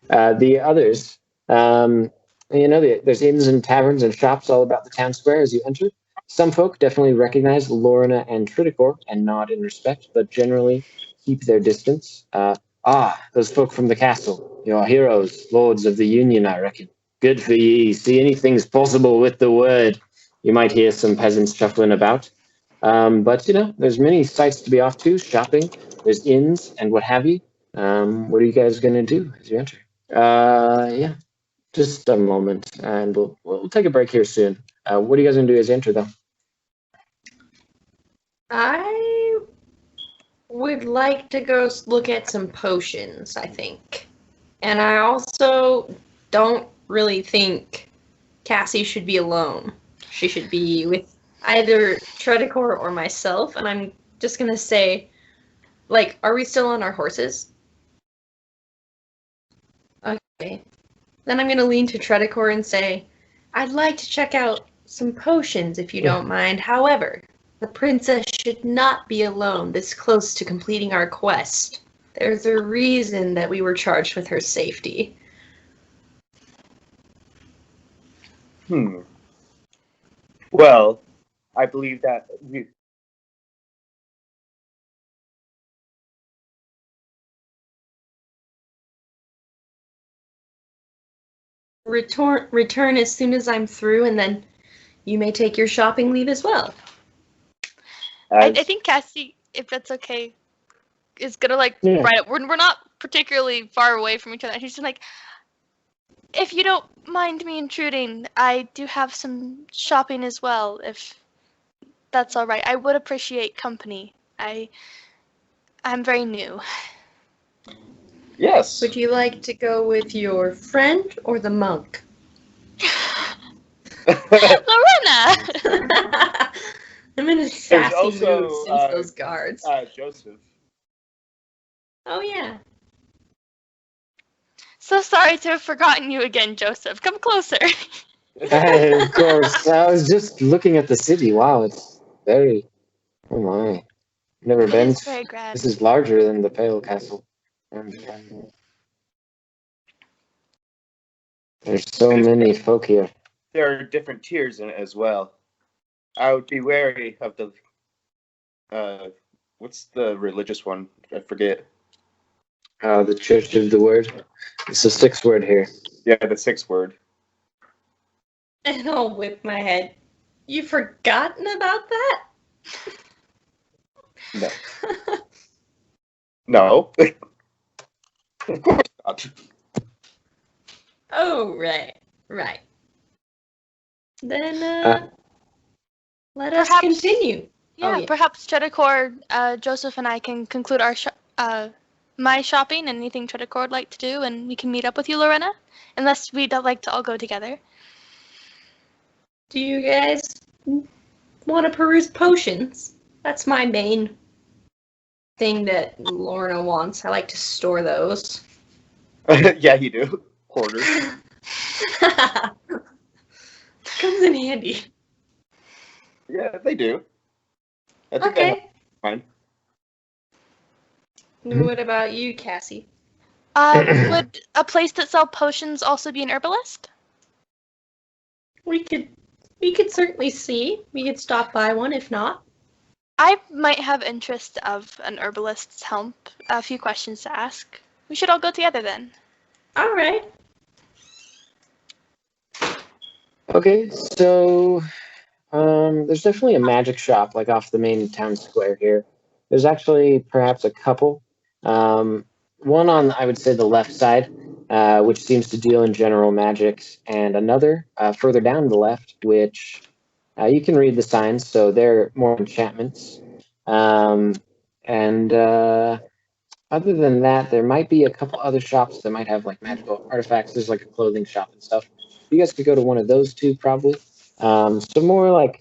The others, there's inns and taverns and shops all about the town square as you enter. Some folk definitely recognize Lorena and Tredicor and nod in respect, but generally keep their distance. Those folk from the castle, your heroes, lords of the Union, I reckon. Good for ye. See anything's possible with the word. You might hear some peasants shuffling about. But there's many sites to be off to, shopping. There's inns and what have you. What are you guys going to do as you enter? Just a moment, and we'll take a break here soon. What are you guys going to do as you enter, though? I would like to go look at some potions, I think. And I also don't really think Cassie should be alone. She should be with either Tredicor or myself, and I'm just going to say, are we still on our horses? Okay. Then I'm going to lean to Tredicor and say, I'd like to check out some potions if you don't mind. However, the princess should not be alone this close to completing our quest. There's a reason that we were charged with her safety. Well, I believe that we... Return as soon as I'm through, and then you may take your shopping leave as well. I think Cassie, if that's okay, is gonna like Yeah. right up. We're not particularly far away from each other. She's just like, if you don't mind me intruding, I do have some shopping as well. If that's all right, I would appreciate company. I'm very new. Yes. Would you like to go with your friend or the monk? Lorena. I'm in a There's sassy also, mood since those guards. Joseph. Oh yeah. So sorry to have forgotten you again, Joseph. Come closer. Of course. I was just looking at the city. Wow, it's very. Oh my. Never It been. is very grand. This is larger than the Pale Castle. And there's so many folk here. There are different tiers in it as well. I would be wary of the what's the religious one? I forget. The Church of the Word. It's a 6 word here. Yeah, the 6th word. And I'll whip my head. You've forgotten about that? No. No. Of course not. Oh, right. Then, let us Perhaps- continue. Yeah, yeah. perhaps Tredicor, Joseph and I can conclude our my shopping and anything Tredicor would like to do, and we can meet up with you, Lorena. Unless we'd like to all go together. Do you guys want to peruse potions? That's my main thing that Lorna wants. I like to store those. Yeah, you do. Hoarder. Comes in handy. Yeah, they do. I think I have Okay. mine. What about you, Cassie? Would a place that sells potions also be an herbalist? We could certainly see. We could stop by one if not. I might have interest of an herbalist's help. A few questions to ask. We should all go together then. All right. Okay, so there's definitely a magic shop like off the main town square here. There's actually perhaps a couple. One on, I would say, the left side, which seems to deal in general magics, and another further down the left, which you can read the signs, so they're more enchantments. And other than that, there might be a couple other shops that might have like magical artifacts. There's like a clothing shop and stuff. You guys could go to one of those two probably. So more like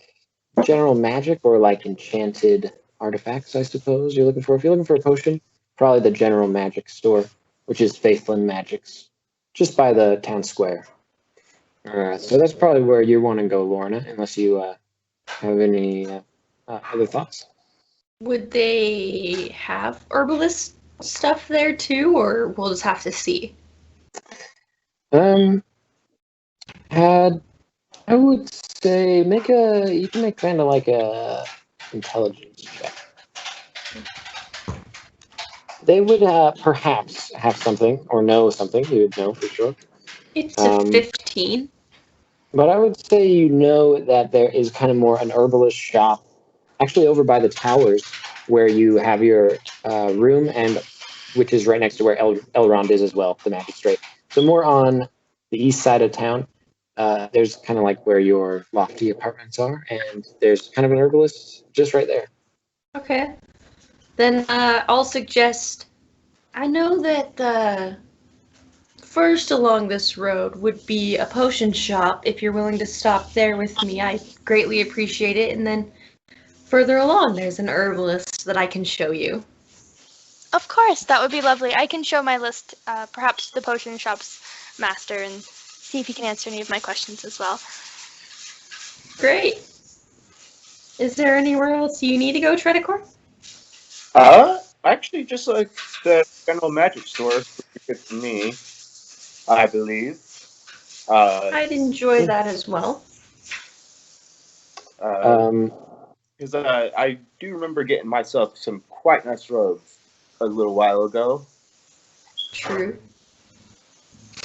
general magic or like enchanted artifacts, I suppose you're looking for. If you're looking for a potion, probably the general magic store, which is Faithland Magics, just by the town square. So that's probably where you want to go, Lorna, unless you have any other thoughts. Would they have herbalist stuff there too, or we'll just have to see? I would say you can make kind of like a intelligence check. They would perhaps have something or know something. You would know for sure. It's a 15. But I would say you know that there is kind of more an herbalist shop, actually over by the towers where you have your room, and which is right next to where Elrond is as well, the magistrate. So more on the east side of town. There's kind of like where your lofty apartments are, and there's kind of an herbalist just right there. Okay. Then I'll suggest, I know that first along this road would be a potion shop. If you're willing to stop there with me, I greatly appreciate it. And then further along, there's an herbalist that I can show you. Of course, that would be lovely. I can show my list, perhaps the potion shop's master, and see if he can answer any of my questions as well. Great. Is there anywhere else you need to go, Tredicor? Actually, just like the general magic store would be good for me, I believe. I'd enjoy that as well. Because I do remember getting myself some quite nice robes a little while ago. True.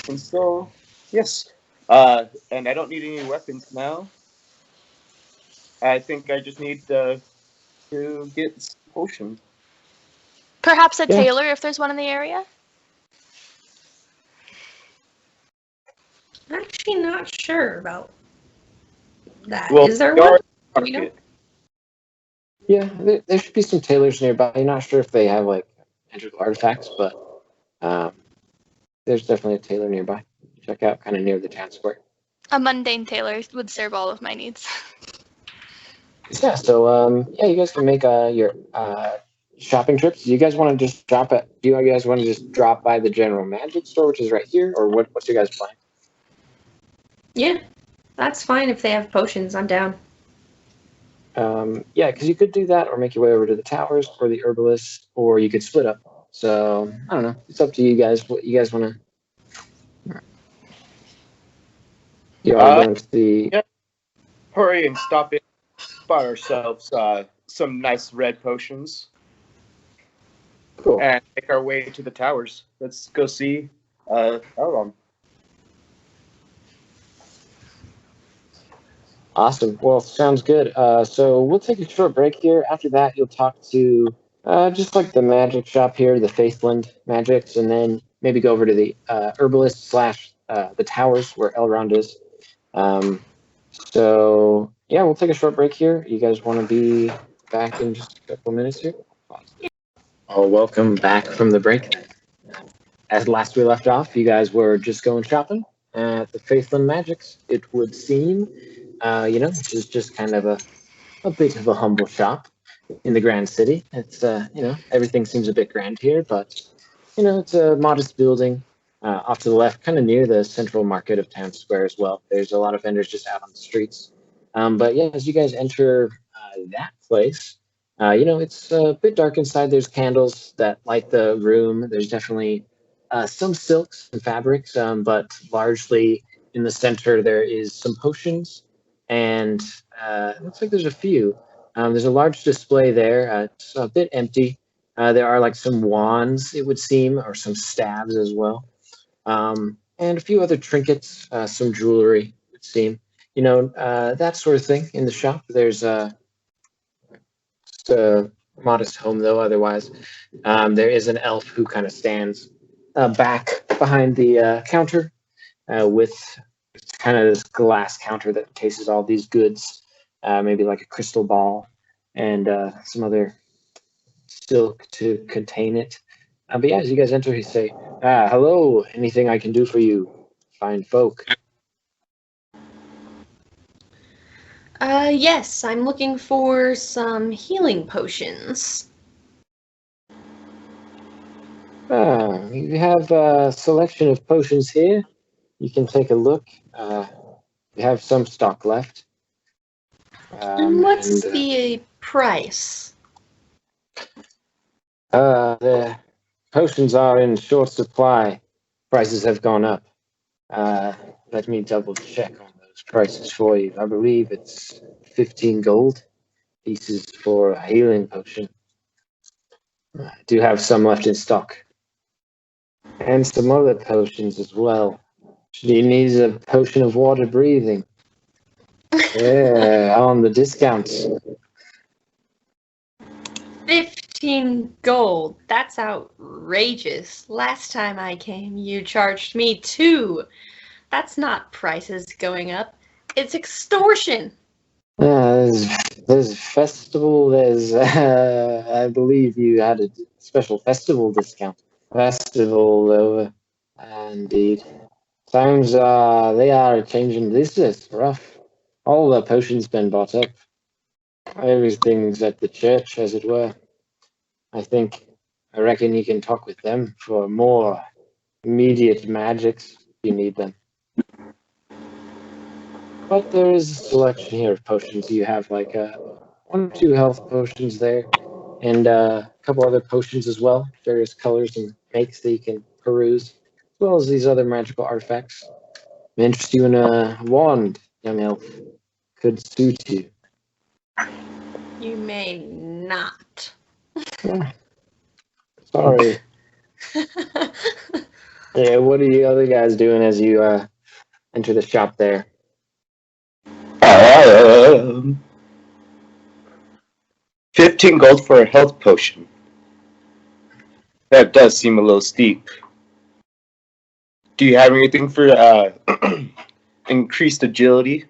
And so, yes. And I don't need any weapons now. I think I just need to get this potion. Perhaps a Yeah. tailor if there's one in the area? I'm actually not sure about that. Well, Is there we one? are Do we know? market. Yeah, there should be some tailors nearby. I'm not sure if they have like magical artifacts, but there's definitely a tailor nearby. Check out kind of near the town square. A mundane tailor would serve all of my needs. Yeah, so yeah, you guys can make your shopping trips. Do you guys want to just drop at? Do you guys want to just drop by the general magic store, which is right here, or what's your guys' plan? Yeah, that's fine if they have potions. I'm down. Yeah, because you could do that, or make your way over to the towers, or the herbalist, or you could split up. So I don't know. It's up to you guys. What you guys want to? You are going to the. Yeah. Hurry and stop it. Buy ourselves some nice red potions Cool. and make our way to the towers. Let's go see Elrond. Awesome. Well, sounds good. So we'll take a short break here. After that, you'll talk to just like the magic shop here, the Faithland Magics, and then maybe go over to the herbalist slash the towers where Elrond is. So yeah, we'll take a short break here. You guys want to be back in just a couple minutes here? Oh, welcome back from the break. As last we left off, you guys were just going shopping at the Faithland Magics. It would seem, this is just kind of a bit of a humble shop in the Grand City. It's, everything seems a bit grand here, but, it's a modest building off to the left, kind of near the central market of Town Square as well. There's a lot of vendors just out on the streets. But yeah, as you guys enter that place, it's a bit dark inside. There's candles that light the room. There's definitely some silks and fabrics, but largely in the center there is some potions, and it looks like there's a few. There's a large display there. It's a bit empty. There are like some wands, it would seem, or some staves as well, and a few other trinkets, some jewelry, it would seem. That sort of thing in the shop. There's just a modest home, though, otherwise. There is an elf who kind of stands back behind the counter with kind of this glass counter that cases all these goods, maybe like a crystal ball and some other silk to contain it. But yeah, as you guys enter, you say, hello, anything I can do for you, fine folk? Yes, I'm looking for some healing potions. You have a selection of potions here. You can take a look. We have some stock left. And what's the price? The potions are in short supply. Prices have gone up. Let me double check on those prices for you. I believe it's 15 gold pieces for a healing potion. I do have some left in stock. And some other potions as well. She needs a potion of water breathing. Yeah, on the discounts. 15 gold. That's outrageous. Last time I came, you charged me 2. That's not prices going up. It's extortion. There's a festival. There's, I believe you had a special festival discount. Festival, though, indeed. Times they are changing. This is rough. All the potions been bought up. Everything's at the church, as it were. I reckon you can talk with them for more immediate magics if you need them. But there is a selection here of potions. You have like 1 or 2 health potions there, and a couple other potions as well, various colors and makes that you can peruse, as well as these other magical artifacts. May interest you in a wand, young elf. Could suit you. You may not. Sorry. Yeah, what are you other guys doing as you enter the shop there? 15 gold for a health potion. That does seem a little steep. Do you have anything for increased agility?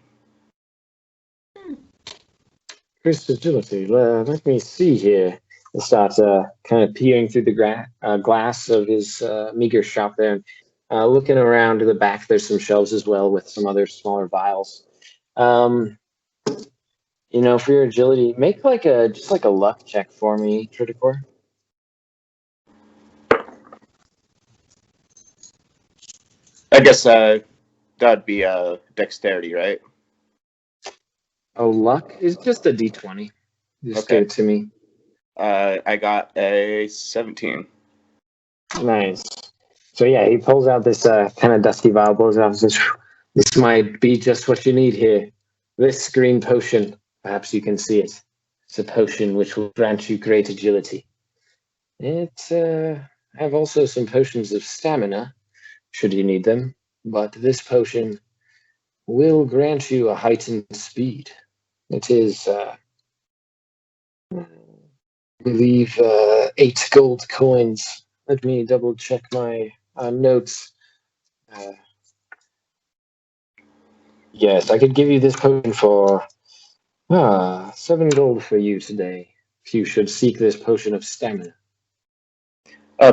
Increased agility. Let me see here. He starts kind of peering through the glass of his meager shop there, and looking around to the back. There's some shelves as well with some other smaller vials. For your agility, make just like a luck check for me, Tredicor. I guess that'd be dexterity, right? Oh, luck is just a d20. Just Okay. give it to me. I got a 17. Nice. So yeah, he pulls out this kind of dusty vial, blows it off, and says, "This might be just what you need here. This green potion, perhaps you can see it. It's a potion which will grant you great agility. I have also some potions of stamina, should you need them, but this potion will grant you a heightened speed. It is, I believe, 8 gold coins. Let me double check my notes. Yes, I could give you this potion for 7 gold for you today, if you should seek this potion of stamina.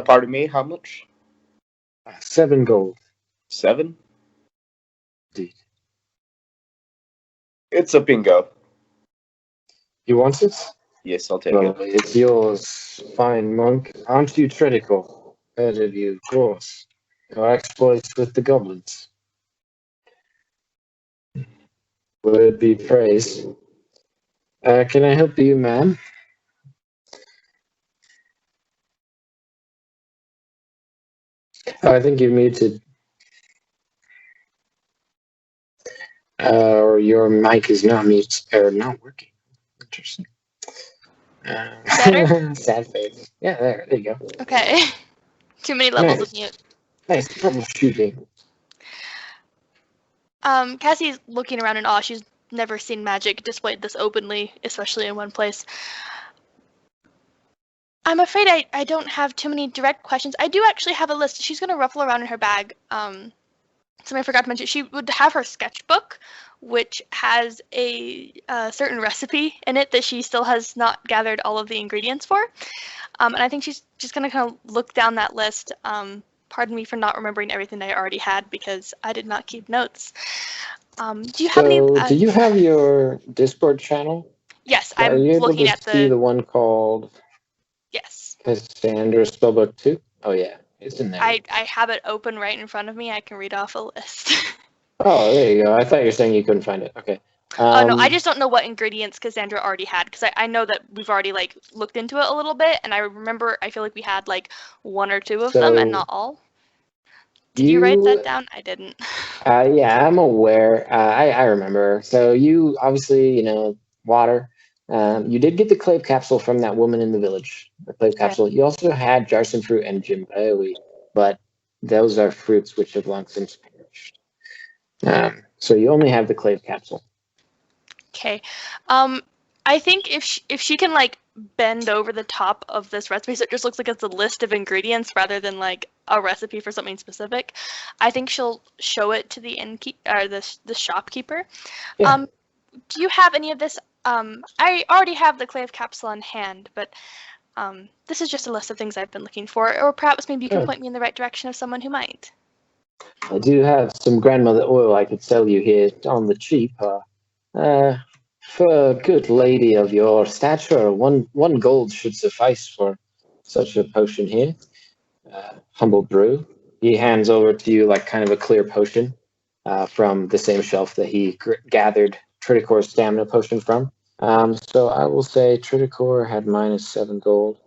Pardon me, how much? 7 gold. 7? Indeed. It's a bingo. You want it? Yes, I'll take Well, it. it's yours, fine monk. Aren't you Tredicor? Heard of you, of course. Your exploits with the goblins. Would be praised. Can I help you, ma'am? Oh, I think you're muted. Or your mic is not mute or not working. Interesting. Better? Sad face. Yeah, there you go. Okay. Too many levels of mute. Nice troubleshooting. Cassie's looking around in awe. She's never seen magic displayed this openly, especially in one place. I'm afraid I don't have too many direct questions. I do actually have a list. She's going to ruffle around in her bag. Something I forgot to mention. She would have her sketchbook, which has a certain recipe in it that she still has not gathered all of the ingredients for. And I think she's just going to kind of look down that list. Pardon me for not remembering everything I already had because I did not keep notes. Do you have any? Do you have your Discord channel? Yes, Are I'm you able looking to at see the one called Yes. Cassandra Spellbook 2? Oh yeah, it's in there. I have it open right in front of me. I can read off a list. Oh, there you go. I thought you were saying you couldn't find it. Okay. Oh no, I just don't know what ingredients Cassandra already had because I know that we've already looked into it a little bit, and I remember I feel like we had 1 or 2 of them and not all. Did you write that down? I didn't. Yeah, I'm aware. I remember. So you obviously, water. You did get the clave capsule from that woman in the village. The clave capsule. You also had jarson fruit and jimbawi, but those are fruits which have long since perished. So you only have the clave capsule. Okay. I think if she can bend over the top of this recipe so it just looks like it's a list of ingredients rather than a recipe for something specific, I think she'll show it to the the shopkeeper. Yeah. Do you have any of this? I already have the clave capsule on hand, but this is just a list of things I've been looking for, or perhaps maybe you can point me in the right direction of someone who might. I do have some grandmother oil I could sell you here on the cheap. For a good lady of your stature, one gold should suffice for such a potion here. Humble brew. He hands over to you kind of a clear potion from the same shelf that he gathered Tridicor's stamina potion from. So I will say Tredicor had -7 gold.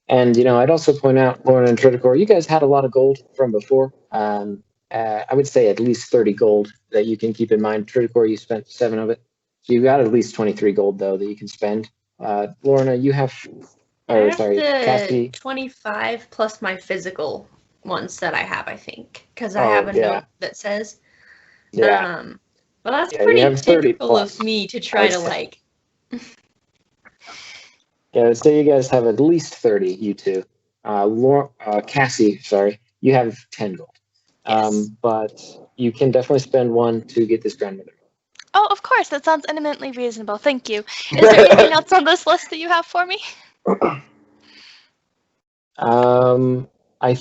And I'd also point out, Lorena and Tredicor, you guys had a lot of gold from before. I would say at least 30 gold that you can keep in mind. Tredicor, you spent 7 of it. So you got at least 23 gold, though, that you can spend. Lorena, you have... Cassie. 25 plus my physical ones that I have, I think. Because I have a note that says... Yeah. Well, that's pretty typical of me to try to, Yeah, so you guys have at least 30, you two. Cassie, sorry, you have 10 gold. Yes. But you can definitely spend one to get this grandmother. Oh, of course. That sounds eminently reasonable. Thank you. Is there anything else on this list that you have for me? I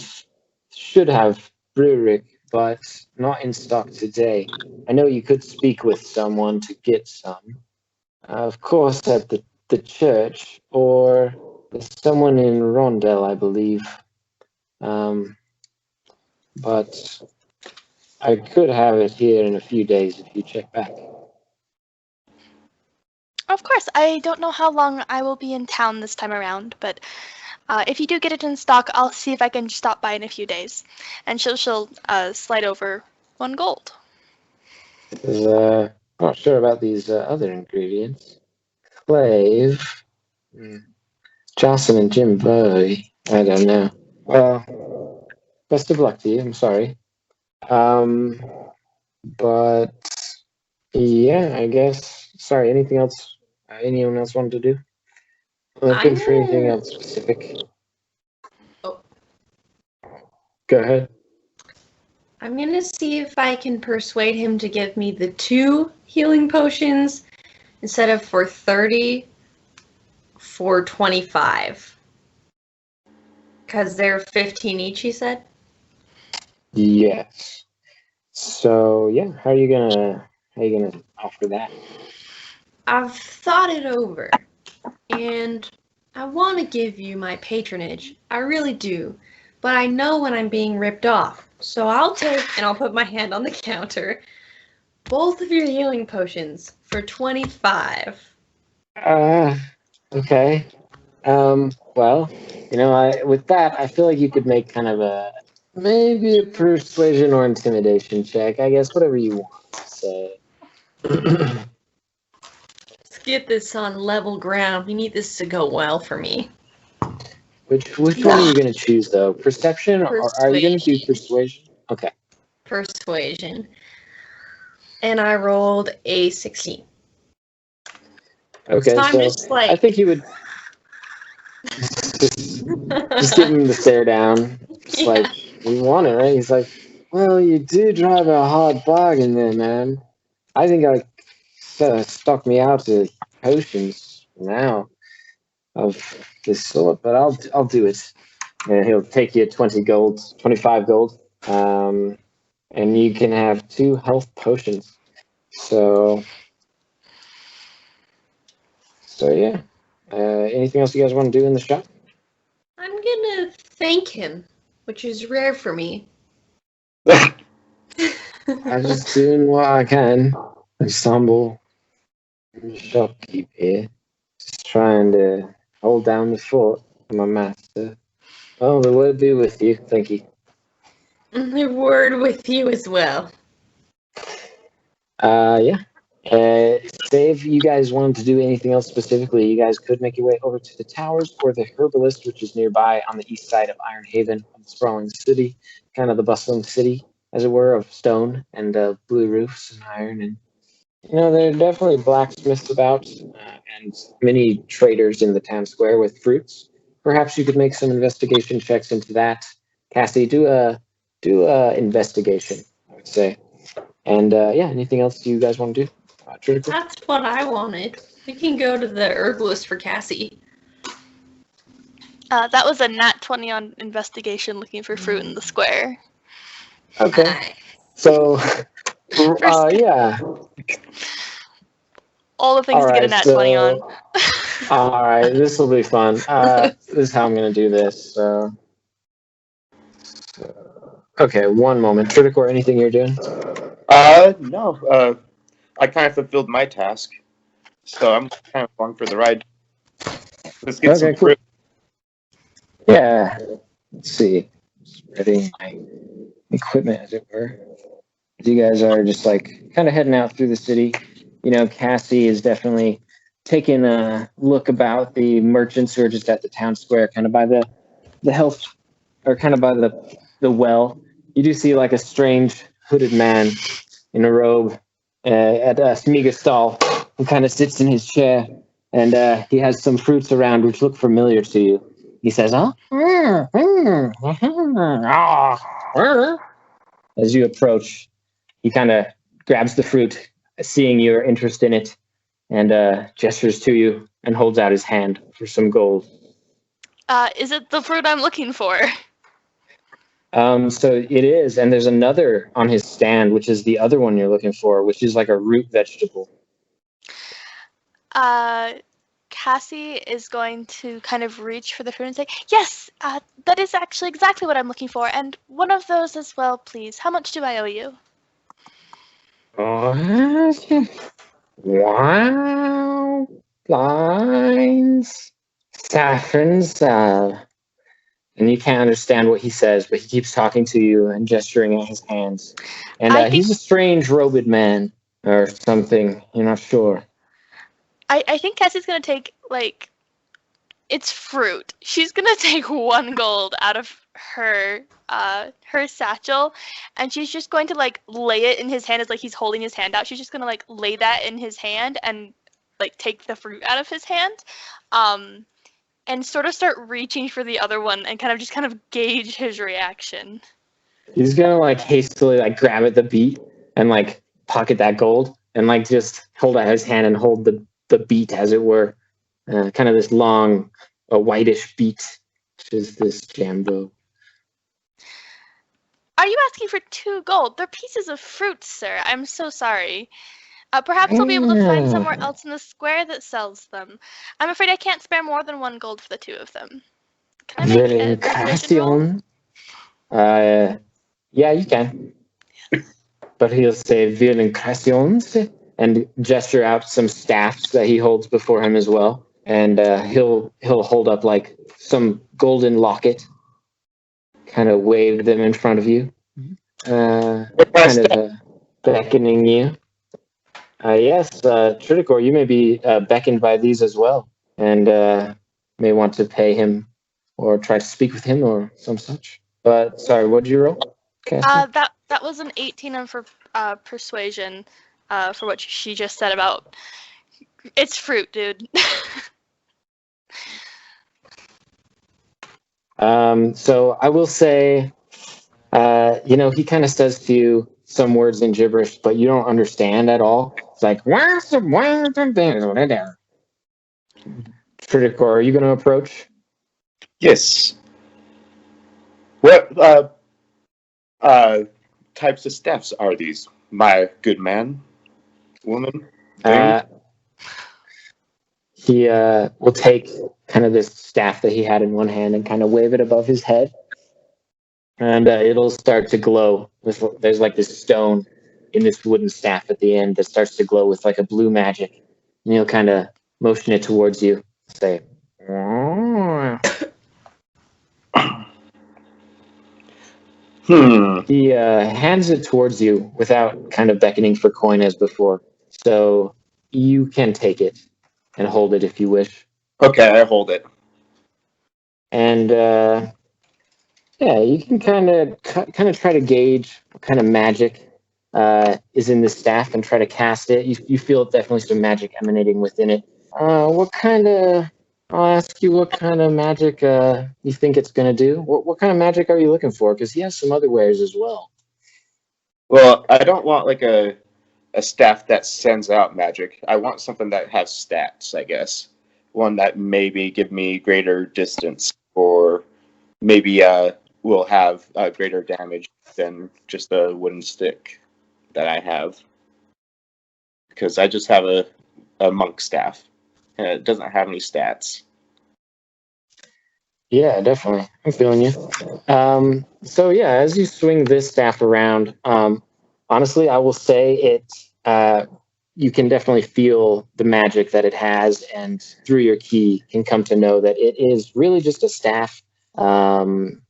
should have Brurick, but not in stock today. I know you could speak with someone to get some. Of course, at the church, or there's someone in Rondell, I believe. But I could have it here in a few days if you check back. Of course. I don't know how long I will be in town this time around, but if you do get it in stock, I'll see if I can stop by in a few days. And she'll slide over 1 gold. Not sure about these other ingredients. Clave, Jocelyn and Jim Bowie. I don't know. Well, best of luck to you. I'm sorry. But yeah, I guess. Sorry. Anything else? Anyone else wanted to do? Looking for anything else specific? Oh. Go ahead. I'm going to see if I can persuade him to give me the 2 healing potions instead of for 30 for 25. Because they're 15 each, he said? Yes. So yeah, how are you gonna offer that? I've thought it over, and I want to give you my patronage. I really do, but I know when I'm being ripped off. So I'll take, and I'll put my hand on the counter, both of your healing potions for 25. Okay. Well, with that, I feel like you could make kind of maybe a persuasion or intimidation check. I guess whatever you want to say. Let's get this on level ground. We need this to go well for me. Which one are you going to choose, though? Perception, or are you going to do persuasion? Okay. Persuasion. And I rolled a 16. Okay, so I think you would just give him the stare down. It's like, you want it, right? He's like, well, you do drive a hard bargain there, man. I think I stock me out to potions now of this sort, but I'll do it. And he'll take you 25 gold, and you can have 2 health potions. So yeah. Anything else you guys want to do in the shop? I'm gonna thank him, which is rare for me. I'm just doing what I can. Ensemble shopkeep here. Just trying to hold down the fort for my master. Oh, the Lord be with you. Thank you. The word with you as well. Yeah. Say if you guys wanted to do anything else specifically, you guys could make your way over to the Towers or the Herbalist, which is nearby on the east side of Iron Haven, a sprawling city, kind of the bustling city, as it were, of stone and blue roofs and iron. And there are definitely blacksmiths about, and many traders in the town square with fruits. Perhaps you could make some investigation checks into that. Cassie, do a investigation, I would say. And yeah, anything else you guys want to do? Tredicor? That's what I wanted. We can go to the herbalist for Cassie. That was a nat 20 on investigation looking for fruit in the square. Okay. So, yeah. All the things to get a nat 20 on. All right, this will be fun. This is how I'm going to do this. Okay, one moment. Tredicor, anything you're doing? No. I kind of fulfilled my task, so I'm kind of along for the ride. Let's get some fruit. Cool. Yeah. Let's see. Ready my equipment, as it were. You guys are just like kind of heading out through the city. Cassie is definitely taking a look about the merchants who are just at the town square, kind of by the health, or kind of by the well. You do see like a strange hooded man in a robe at a Smiga stall who kind of sits in his chair and he has some fruits around which look familiar to you. He says, "Huh?" As you approach, he kind of grabs the fruit, seeing your interest in it, and gestures to you and holds out his hand for some gold. Is it the fruit I'm looking for? So it is, and there's another on his stand, which is the other one you're looking for, which is like a root vegetable. Cassie is going to kind of reach for the fruit and say, yes, that is actually exactly what I'm looking for, and one of those as well, please. How much do I owe you? Wow, lines, saffron salve. And you can't understand what he says, but he keeps talking to you and gesturing at his hands. And he's a strange robed man or something. You're not sure. I think Cassie's going to take, like, it's fruit. She's going to take 1 gold out of her satchel, and she's just going to, like, lay it in his hand as, like, he's holding his hand out. She's just going to, like, lay that in his hand and, like, take the fruit out of his hand. And sort of start reaching for the other one and kind of gauge his reaction. He's gonna like hastily like grab at the beet and like pocket that gold and like just hold out his hand and hold the beet, as it were, kind of this long, whitish beet, which is this jambo. Are you asking for 2 gold? They're pieces of fruit, sir. I'm so sorry. Perhaps I'll be able to find somewhere else in the square that sells them. I'm afraid I can't spare more than 1 gold for the 2 of them. Can I make a persuasion roll? Yeah, you can. But he'll say "Villain and gesture out some staffs that he holds before him as well, and he'll hold up like some golden locket, kind of wave them in front of you, kind of beckoning you. Yes, Tredicor, you may be beckoned by these as well, and may want to pay him or try to speak with him or some such. But sorry, what did you roll? That was an 18 for persuasion, for what she just said about it's fruit, dude. So I will say, he kind of says to you some words in gibberish, but you don't understand at all. It's like, Tredicor, are you going to approach? Yes. What types of staffs are these, my good man, woman? He will take kind of this staff that he had in one hand and kind of wave it above his head. And it'll start to glow. There's like this stone in this wooden staff at the end that starts to glow with like a blue magic. And he'll kind of motion it towards you. Say, He hands it towards you without kind of beckoning for coin as before. So you can take it and hold it if you wish. Okay, I hold it. And you can kind of try to gauge what kind of magic is in the staff and try to cast it. You feel definitely some magic emanating within it. I'll ask you what kind of magic you think it's going to do. What kind of magic are you looking for? Because he has some other wares as well. Well, I don't want like a staff that sends out magic. I want something that has stats, I guess. One that maybe give me greater distance, or maybe will have greater damage than just a wooden stick that I have. Because I just have a monk staff, and it doesn't have any stats. Yeah, definitely. I'm feeling you. So yeah, as you swing this staff around, honestly, I will say it. You can definitely feel the magic that it has, and through your key, can come to know that it is really just a staff of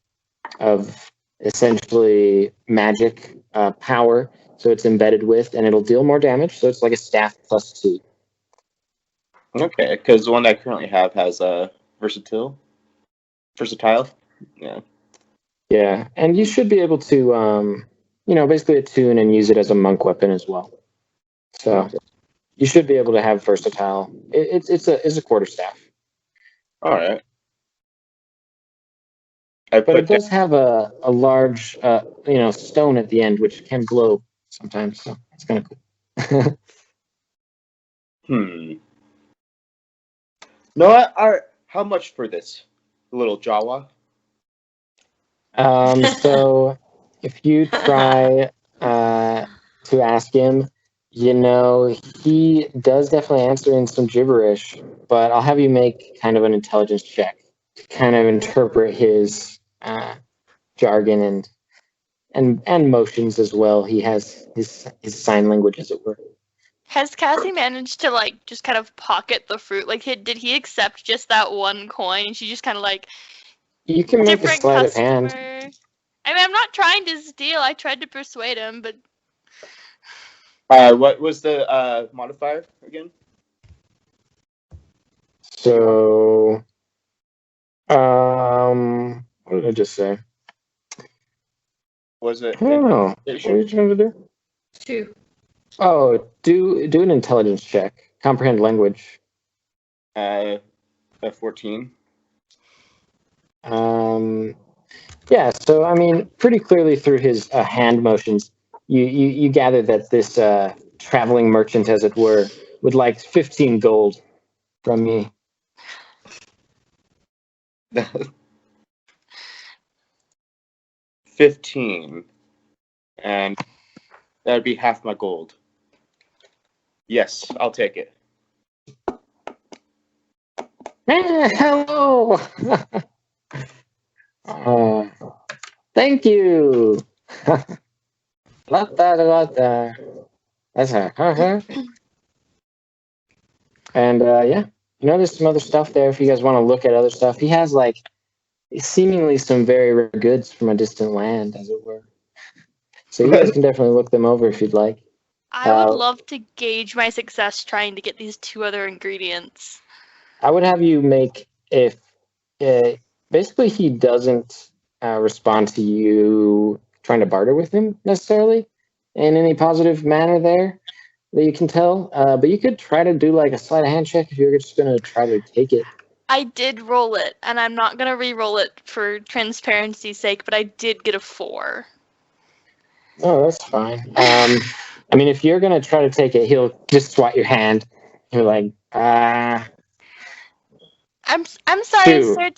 essentially magic power. So it's embedded with, and it'll deal more damage. So it's like a staff +2. Okay, because the one I currently have has a versatile. Yeah. Yeah, and you should be able to, basically attune and use it as a monk weapon as well. So you should be able to have versatile. It's a quarterstaff. All right. But it does have a large, stone at the end, which can glow sometimes. So it's kind of cool. No, how much for this little Jawa? So if you try to ask him, he does definitely answer in some gibberish, but I'll have you make kind of an intelligence check to kind of interpret his jargon and motions as well. He has his sign language, as it were. Has Cassie managed to just kind of pocket the fruit? Did he accept just that one coin? And she just kind of you can make a sleight of customer. hand. I mean, I'm not trying to steal. I tried to persuade him, but. What was the modifier again? So, what did I just say? Was it? I don't know. What are you trying to do? 2. Oh, do an intelligence check. Comprehend language. 14. Yeah. So I mean, pretty clearly through his hand motions, you gather that this traveling merchant, as it were, would like 15 gold from me. 15, and that'd be half my gold. Yes, I'll take it. Hello. Thank you. Lotta. That's her. And yeah, there's some other stuff there if you guys want to look at other stuff. He has seemingly some very rare goods from a distant land, as it were. So you guys can definitely look them over if you'd like. I would love to gauge my success trying to get these 2 other ingredients. I would have you make, if basically he doesn't respond to you trying to barter with him necessarily in any positive manner there that you can tell, but you could try to do a sleight of hand check if you're just going to try to take it. I did roll it, and I'm not going to re-roll it for transparency's sake, but I did get a 4. Oh, that's fine. I mean, if you're going to try to take it, he'll just swat your hand. You're like, I'm sorry, sir.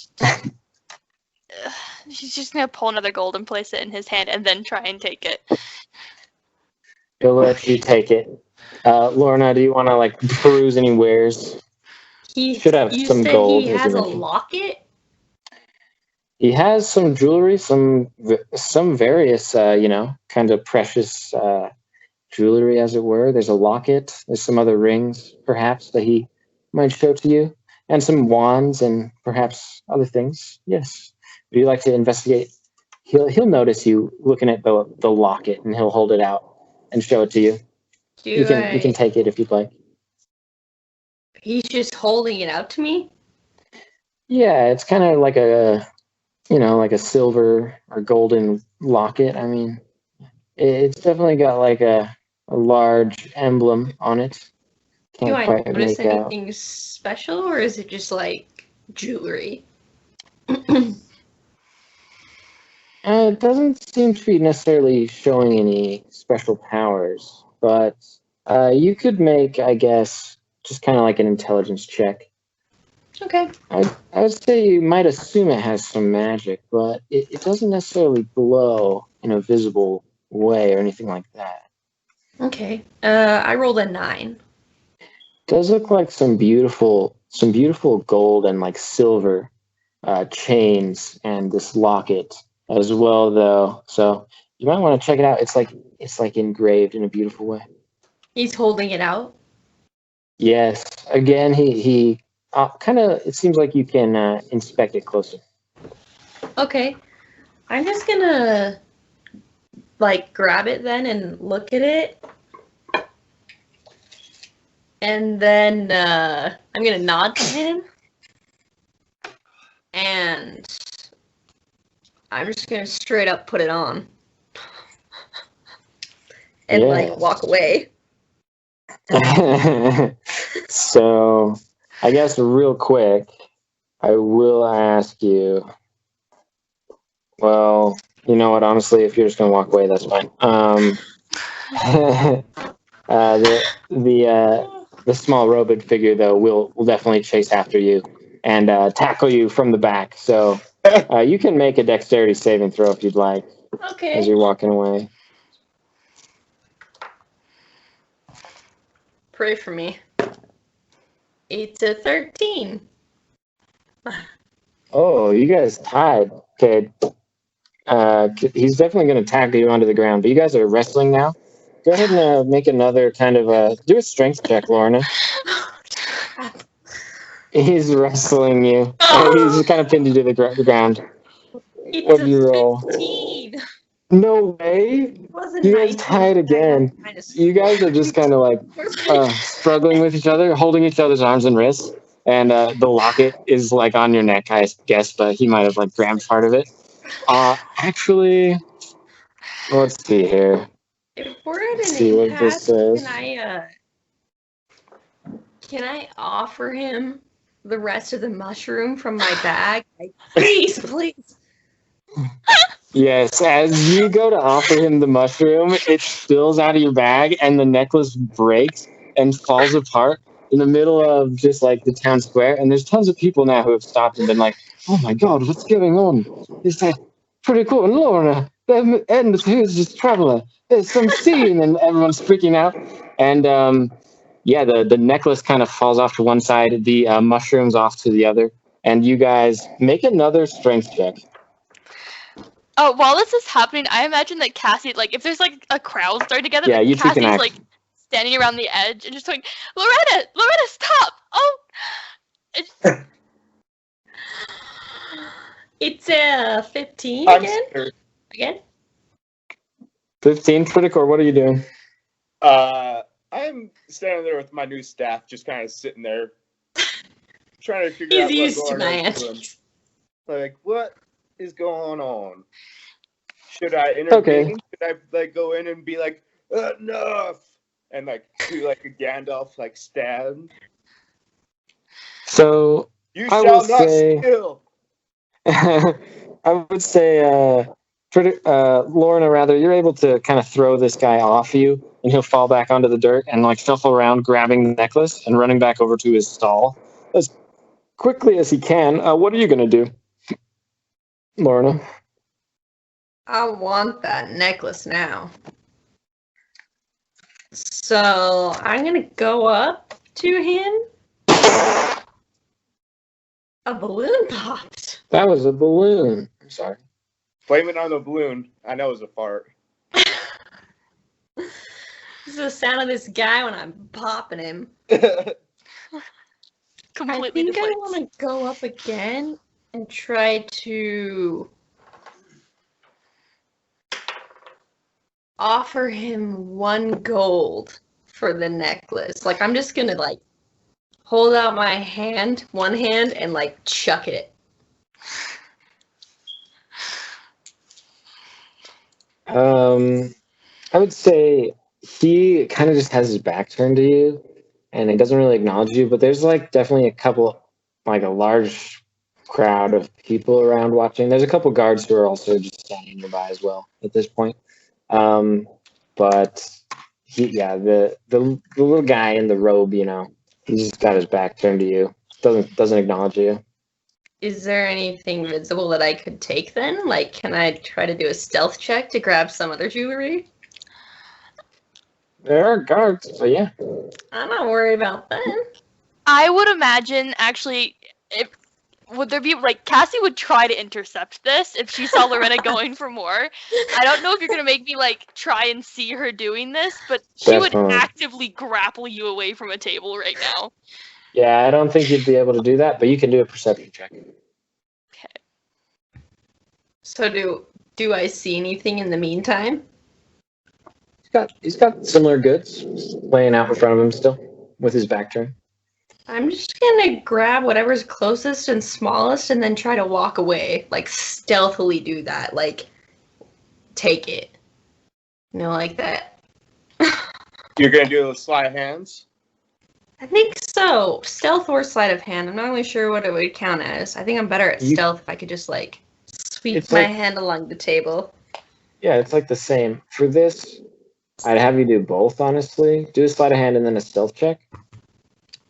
She's just going to pull another gold and place it in his hand and then try and take it. He'll let you take it. Lorena, do you want to peruse any wares? He should have some gold. He has a locket? He has some jewelry, some various, kind of precious jewelry, as it were. There's a locket. There's some other rings, perhaps, that he might show to you, and some wands and perhaps other things. Yes. Would you like to investigate? He'll notice you looking at the locket, and he'll hold it out and show it to you. You can take it if you'd like. He's just holding it out to me? Yeah, it's kind of like a silver or golden locket. I mean, it's definitely got a large emblem on it. Do I notice anything special, or is it just jewelry? It doesn't seem to be necessarily showing any special powers, but you could make, I guess, just kind of an intelligence check. Okay. I would say you might assume it has some magic, but it doesn't necessarily glow in a visible way or anything like that. Okay. I rolled a 9. Does look like some beautiful gold and silver chains and this locket as well, though. So you might want to check it out. It's engraved in a beautiful way. He's holding it out? Yes. Again, he kind of, it seems like you can inspect it closer. Okay. I'm just gonna grab it then and look at it. And then I'm gonna nod to him. And I'm just gonna straight up put it on. And walk away. So, I guess real quick, I will ask you. Well, you know what? Honestly, if you're just gonna walk away, that's fine. The small robot figure though will definitely chase after you and tackle you from the back. So you can make a dexterity saving throw if you'd like as you're walking away. Pray for me. It's a 13. Oh, you guys tied. Okay. He's definitely going to tackle you onto the ground, but you guys are wrestling now. Go ahead and make another kind of do a strength check, Lorena. He's wrestling you. He's just kind of pinned you to the ground. It's a 15. No way. You guys tied again. You guys are just kind of like struggling with each other, holding each other's arms and wrists. And the locket is like on your neck, I guess, but he might have like grabbed part of it. Actually, let's see here. If we're at an impasse, can I offer him the rest of the mushroom from my bag? Like, please. Yes, as you go to offer him the mushroom, it spills out of your bag and the necklace breaks and falls apart in the middle of just like the town square. And there's tons of people now who have stopped and been like, oh my god, what's going on? It's like, pretty cool. And Lorena, and who's this traveler? There's some scene, and everyone's freaking out. And the necklace kind of falls off to one side, the mushrooms off to the other. And you guys make another strength check. Oh, while this is happening, I imagine that Cassie, like, if there's like a crowd starting together, yeah, you Cassie's like standing around the edge and just going, Lorena, stop! Oh, it's a 15 again. Again. 15, Tredicor. What are you doing? I'm standing there with my new staff, just kind of sitting there, trying to figure out what's going on. Like, what is going on? Should I intervene? Okay. Should I like go in and be like, enough, and like do like a Gandalf like stand? So you shall not steal. I would say, Lorena, rather, you're able to kind of throw this guy off you, and he'll fall back onto the dirt and like shuffle around, grabbing the necklace and running back over to his stall as quickly as he can. What are you gonna do, Lorena? I want that necklace now. So I'm gonna go up to him. A balloon popped. That was a balloon. I'm sorry. Blame it on the balloon. I know it was a fart. This is the sound of this guy when I'm popping him. Completely I think I want to go up again and try to offer him 1 gold for the necklace. Like, I'm just gonna like hold out my hand, one hand, and like chuck it. I would say he kind of just has his back turned to you, and he doesn't really acknowledge you. But there's like definitely a large crowd of people around watching. There's a couple guards who are also just standing nearby as well at this point. But the little guy in the robe, he's just got his back turned to you. Doesn't acknowledge you. Is there anything visible that I could take then? Like, can I try to do a stealth check to grab some other jewelry? There are guards, so yeah. I'm not worried about them. I would imagine, actually, would there be, like, Cassie would try to intercept this if she saw Lorena going for more. I don't know if you're going to make me, like, try and see her doing this, but she would actively grapple you away from a table right now. Yeah, I don't think you'd be able to do that, but you can do a perception check. Okay. So do I see anything in the meantime? He's got similar goods laying out in front of him still, with his back turned. I'm just gonna grab whatever's closest and smallest and then try to walk away. Like, stealthily do that. Like, take it. Like that. You're gonna do a sleight of hands? I think so. Stealth or sleight of hand. I'm not really sure what it would count as. I think I'm better at stealth if I could just, like, sweep my hand along the table. Yeah, it's like the same. For this, I'd have you do both, honestly. Do a sleight of hand and then a stealth check.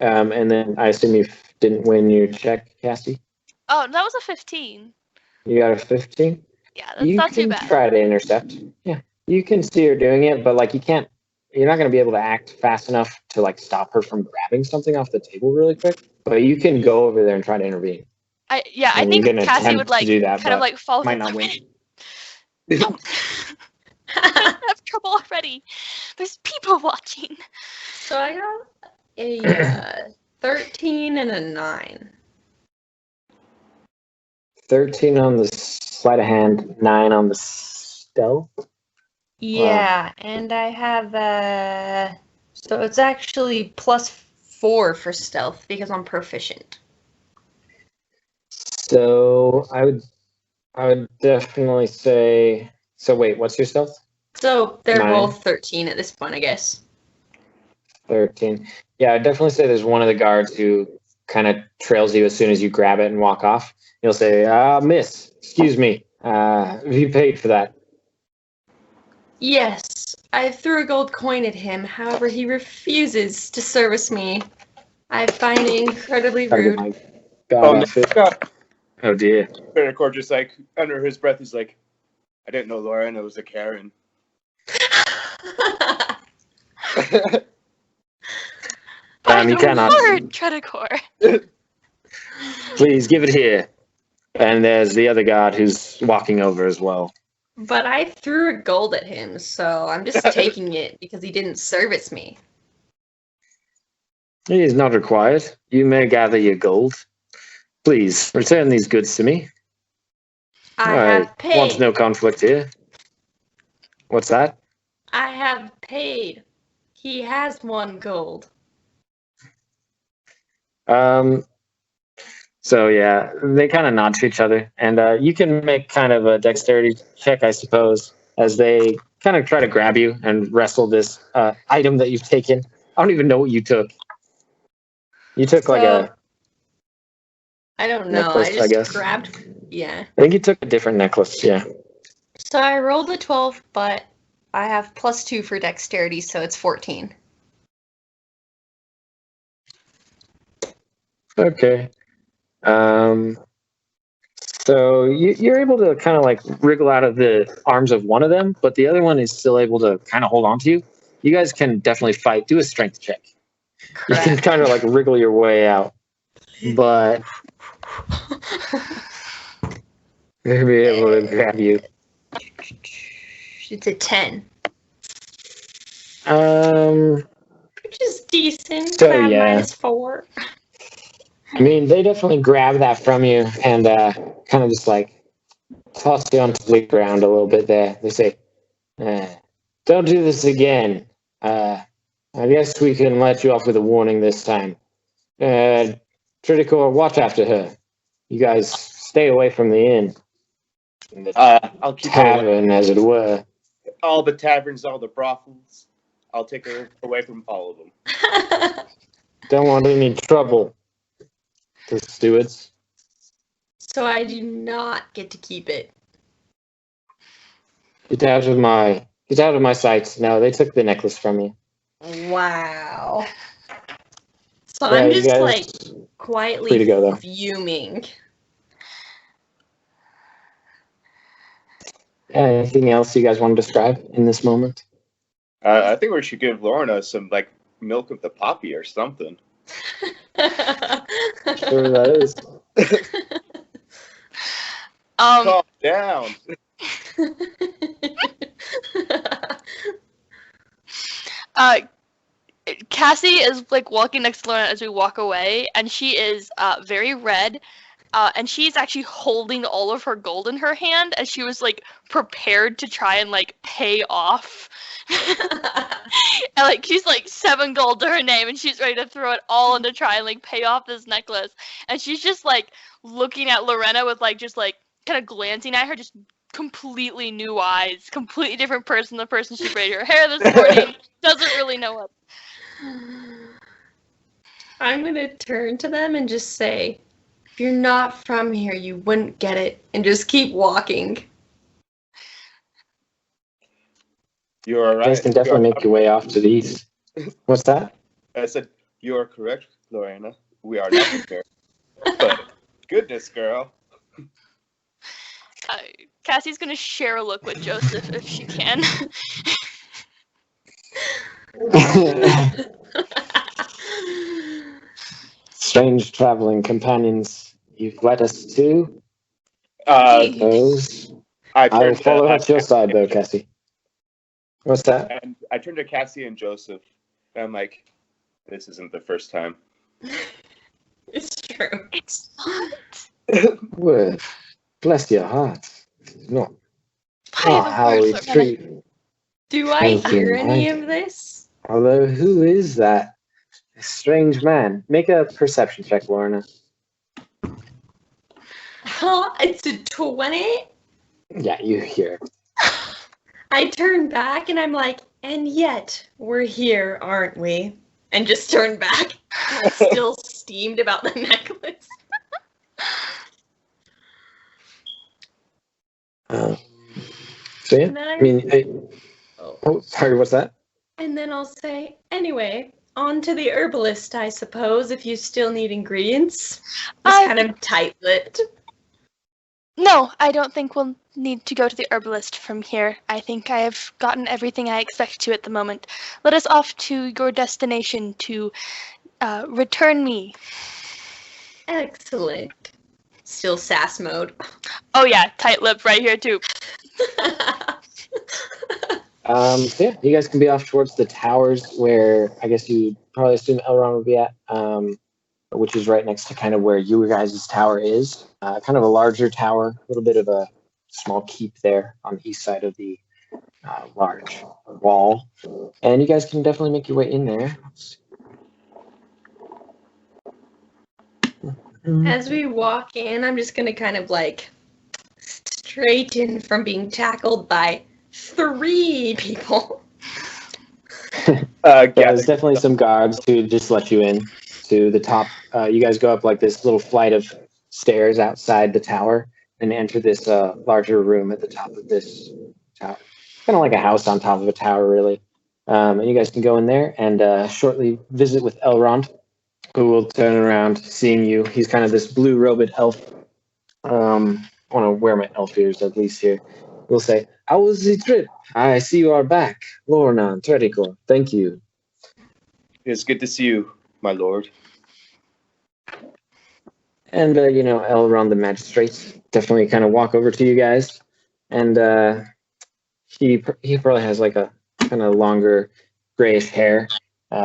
And then I assume you didn't win your check, Cassie? Oh, that was a 15. You got a 15? Yeah, that's not too bad. You can try to intercept. Yeah. You can see her doing it, but, like, you're not going to be able to act fast enough to, like, stop her from grabbing something off the table really quick. But you can go over there and try to intervene. I think Cassie would, like, kind of, like, fall. Might not win. No. I have trouble already. There's people watching. So I got a 13 and a 9. 13 on the sleight of hand, 9 on the stealth. Yeah, and I have so it's actually +4 for stealth because I'm proficient. So I would definitely say. So wait, what's your stealth? So they're 9. both 13 at this point, I guess. 13. Yeah, I'd definitely say there's one of the guards who kind of trails you as soon as you grab it and walk off. He'll say, miss, excuse me, have you paid for that? Yes, I threw a gold coin at him. However, he refuses to service me. I find it incredibly rude. Oh, my God. Oh, dear. Tredicor just, like, under his breath, he's like, I didn't know Lorena was a Karen. You cannot. Tredicor. Please give it here. And there's the other guard who's walking over as well. But I threw a gold at him, so I'm just taking it because he didn't service me. It is not required. You may gather your gold. Please, return these goods to me. I have paid. Want no conflict here. What's that? I have paid. He has 1 gold. So yeah, they kind of nod to each other, and you can make kind of a dexterity check, I suppose, as they kind of try to grab you and wrestle this item that you've taken. I don't even know what you took. You took like a. I don't know. Necklace, I I just guess. grabbed. Yeah. I think you took a different necklace. Yeah. So I rolled a 12, but I have +2 for dexterity, so it's 14. Okay. So you're able to kind of like wriggle out of the arms of one of them, but the other one is still able to kind of hold on to you. You guys can definitely fight. Do a strength check. Correct. You can kind of like wriggle your way out, but they'll be able to grab you. It's a 10. Which is decent. So, yeah. -4. I mean, they definitely grab that from you and kind of just like toss you onto the ground a little bit there. They say, don't do this again. I guess we can let you off with a warning this time. Tredicor, watch after her. You guys stay away from the inn. I'll keep her away. Tavern, as it were. All the taverns, all the brothels. I'll take her away from all of them. Don't want any trouble. The stewards. So I do not get to keep it. Get out of my sight. No, they took the necklace from you. Wow. So Yeah, I'm you just guys like free quietly to go, though. fuming. Anything else you guys want to describe in this moment? I think we should give Lorena some, like, milk of the poppy or something. Sure that is. Calm down. Cassie is like walking next to Lorena as we walk away, and she is very red, and she's actually holding all of her gold in her hand as she was like prepared to try and like pay off. And like she's like 7 gold to her name, and she's ready to throw it all in to try and like pay off this necklace. And she's just like looking at Lorena with like just like kind of glancing at her, just completely new eyes, completely different person, the person she braided her hair this morning, doesn't really know what. I'm gonna turn to them and just say, if you're not from here, you wouldn't get it, and just keep walking. You are You right. guys can definitely make your way off to the east. What's that? I said, you are correct, Lorena. We are not here. But goodness, girl. Cassie's gonna share a look with Joseph if she can. Strange traveling companions you've led us to. Those. I'll follow at your side, though, Cassie. What's that? And I turned to Cassie and Joseph, and I'm like, this isn't the first time. It's true. It's not. Well, bless your heart. No. By Oh, the how word, we Lorena. treat. Do I Thank hear you, any thank of this? Although, who is that? A strange man. Make a perception check, Lorena. It's a 20? Yeah, you hear it. I turn back and I'm like, and yet we're here, aren't we? And just turn back. I'm still steamed about the necklace. So yeah, And then I mean, oh, sorry, what's that? And then I'll say, anyway, on to the herbalist, I suppose, if you still need ingredients. Just kind of tight-lipped. No, I don't think we'll need to go to the herbalist from here. I think I have gotten everything I expect to at the moment. Let us off to your destination to return me. Excellent. Still sass mode. Oh yeah, tight lip right here too. So yeah, you guys can be off towards the towers where I guess you probably assume Elrond would be at, which is right next to kind of where you guys' tower is. Kind of a larger tower, a little bit of a small keep there on the east side of the large wall. And you guys can definitely make your way in there. As we walk in, I'm just gonna kind of like straighten from being tackled by 3 people. There's definitely some guards who just let you in to the top. You guys go up like this little flight of stairs outside the tower and enter this larger room at the top of this tower. Kind of like a house on top of a tower, really. And you guys can go in there and shortly visit with Elrond, who will turn around seeing you. He's kind of this blue-robed elf. I want to wear my elf ears at least here. We'll say, how was the trip? I see you are back. Lorena and Tredicor. Thank you. It's good to see you, my lord. And, Elrond the Magistrate definitely kind of walk over to you guys. And he probably has like a kind of longer grayish hair.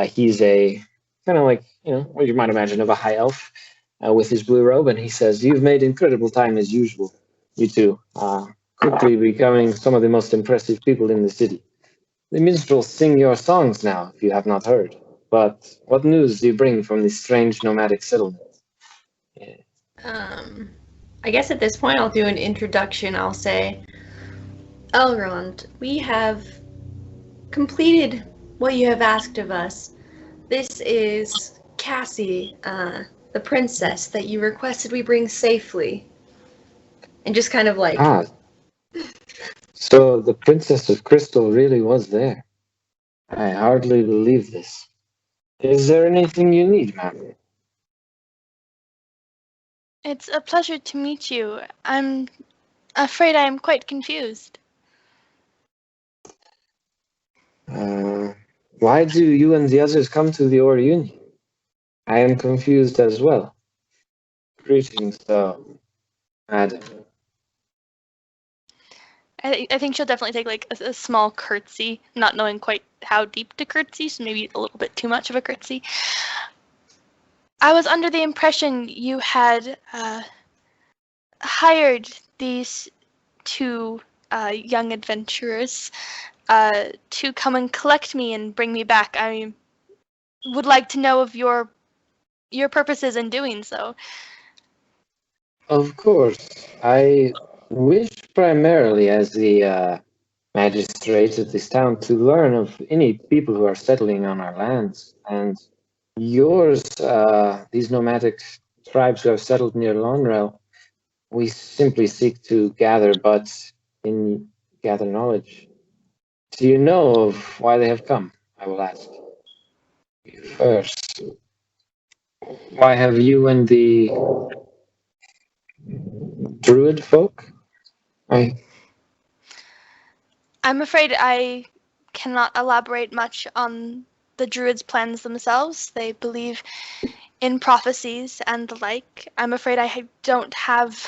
He's a kind of like, what you might imagine of a high elf with his blue robe. And he says, you've made incredible time as usual. You two. Quickly becoming some of the most impressive people in the city. The minstrels sing your songs now, if you have not heard. But what news do you bring from this strange nomadic settlement? Yeah. I guess at this point I'll do an introduction. I'll say, Elrond, we have completed what you have asked of us. This is Cassie, the princess that you requested we bring safely. And just kind of like... So the Princess of Crystal really was there. I hardly believe this. Is there anything you need, ma'am? It's a pleasure to meet you. I'm afraid I am quite confused. Why do you and the others come to the Orion? I am confused as well. Greetings, madam. I think she'll definitely take like a small curtsy, not knowing quite how deep to curtsy, so maybe a little bit too much of a curtsy. I was under the impression you had hired these 2 young adventurers to come and collect me and bring me back. I would like to know of your purposes in doing so. Of course. I wish primarily as the magistrate of this town to learn of any people who are settling on our lands. And yours, these nomadic tribes who have settled near Lonrel, we simply seek to gather knowledge. Do you know of why they have come? I will ask you first. Why have you and the druid folk? I'm afraid I cannot elaborate much on the Druids' plans themselves. They believe in prophecies and the like. I'm afraid I don't have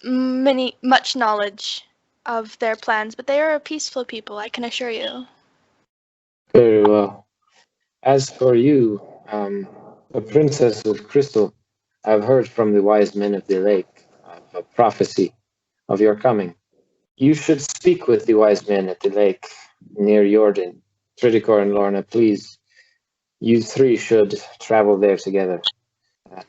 much knowledge of their plans, but they are a peaceful people, I can assure you. Very well. As for you, the Princess of Crystal, I've heard from the wise men of the lake of a prophecy of your coming. You should speak with the wise men at the lake near Jordan. Tredicor and Lorena, please. You three should travel there together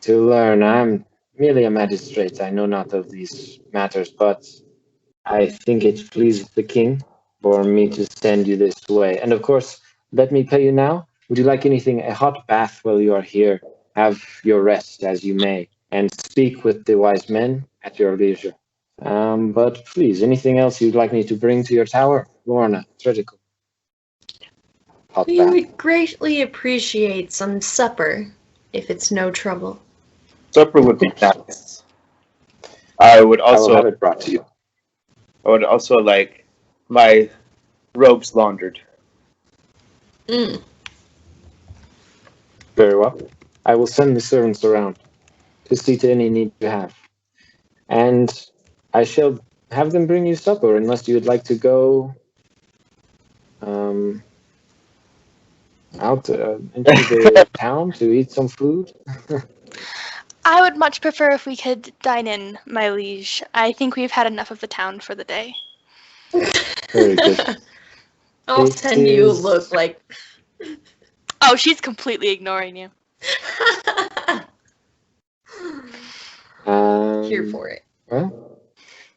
to learn. I'm merely a magistrate. I know not of these matters, but I think it pleases the king for me to send you this way. And of course, let me pay you now. Would you like anything? A hot bath while you are here. Have your rest as you may, and speak with the wise men at your leisure. But please, anything else you'd like me to bring to your tower? Lorna, Tredicor. Hot We bath. would greatly appreciate some supper, if it's no trouble. Supper would be nice. I would I will also have it brought to you. I would also like my robes laundered. Very well. I will send the servants around to see to any need you have. And I shall have them bring you supper unless you would like to go out into the town to eat some food. I would much prefer if we could dine in, my liege. I think we've had enough of the town for the day. Very good. I'll It send you a is- look like. Oh, she's completely ignoring you. Here for it. Well,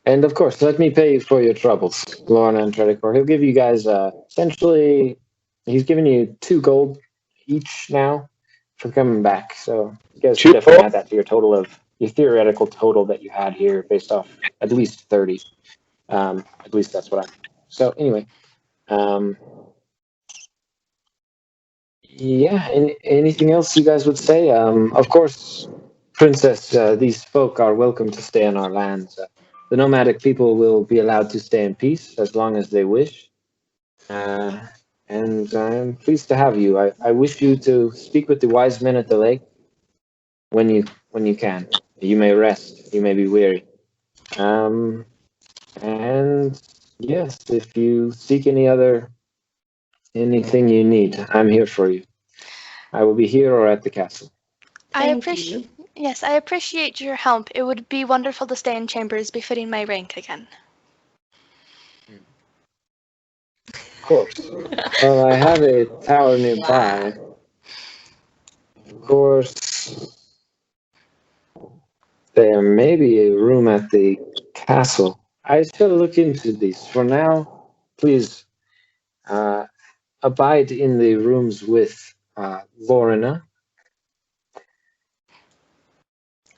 and of course, let me pay you for your troubles, Lorna and Tredicor. He'll give you guys essentially, he's giving you 2 gold each now for coming back. So you guys should 2 definitely gold? add that to your total of your theoretical total that you had here, based off at least 30. At least that's what I. So anyway, yeah. Anything else you guys would say? Of course, Princess, these folk are welcome to stay on our lands. The nomadic people will be allowed to stay in peace as long as they wish. And I'm pleased to have you. I wish you to speak with the wise men at the lake when you can. You may rest. You may be weary. And yes, if you seek anything you need, I'm here for you. I will be here or at the castle. I Thank appreciate. you. Yes, I appreciate your help. It would be wonderful to stay in chambers befitting my rank again. Of course. Well, I have a tower nearby. Of course, there may be a room at the castle. I shall look into this. For now, please abide in the rooms with Lorena.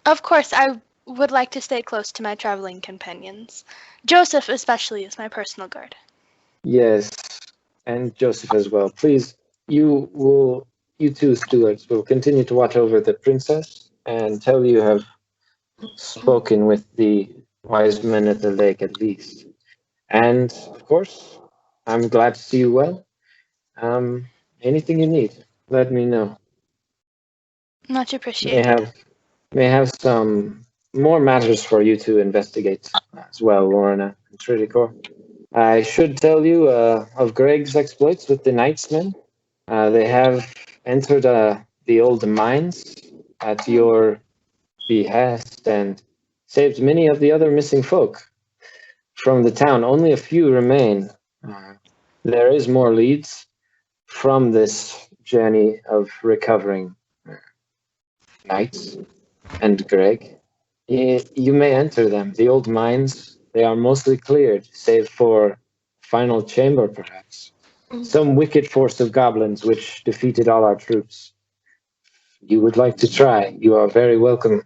Of course, I would like to stay close to my traveling companions. Joseph especially is my personal guard. Yes, and Joseph as well. Please, you two stewards will continue to watch over the princess until you have spoken with the wise men at the lake at least. And of course, I'm glad to see you well. Anything you need, let me know. Much May appreciated. have may have some more matters for you to investigate as well, Lorena and Tredicor. I should tell you of Greg's exploits with the Knightsmen. They have entered the old mines at your behest and saved many of the other missing folk from the town. Only a few remain. There is more leads from this journey of recovering Knights and Greg. You may enter them. The old mines, they are mostly cleared, save for final chamber, perhaps. Some wicked force of goblins which defeated all our troops. You would like to try, you are very welcome.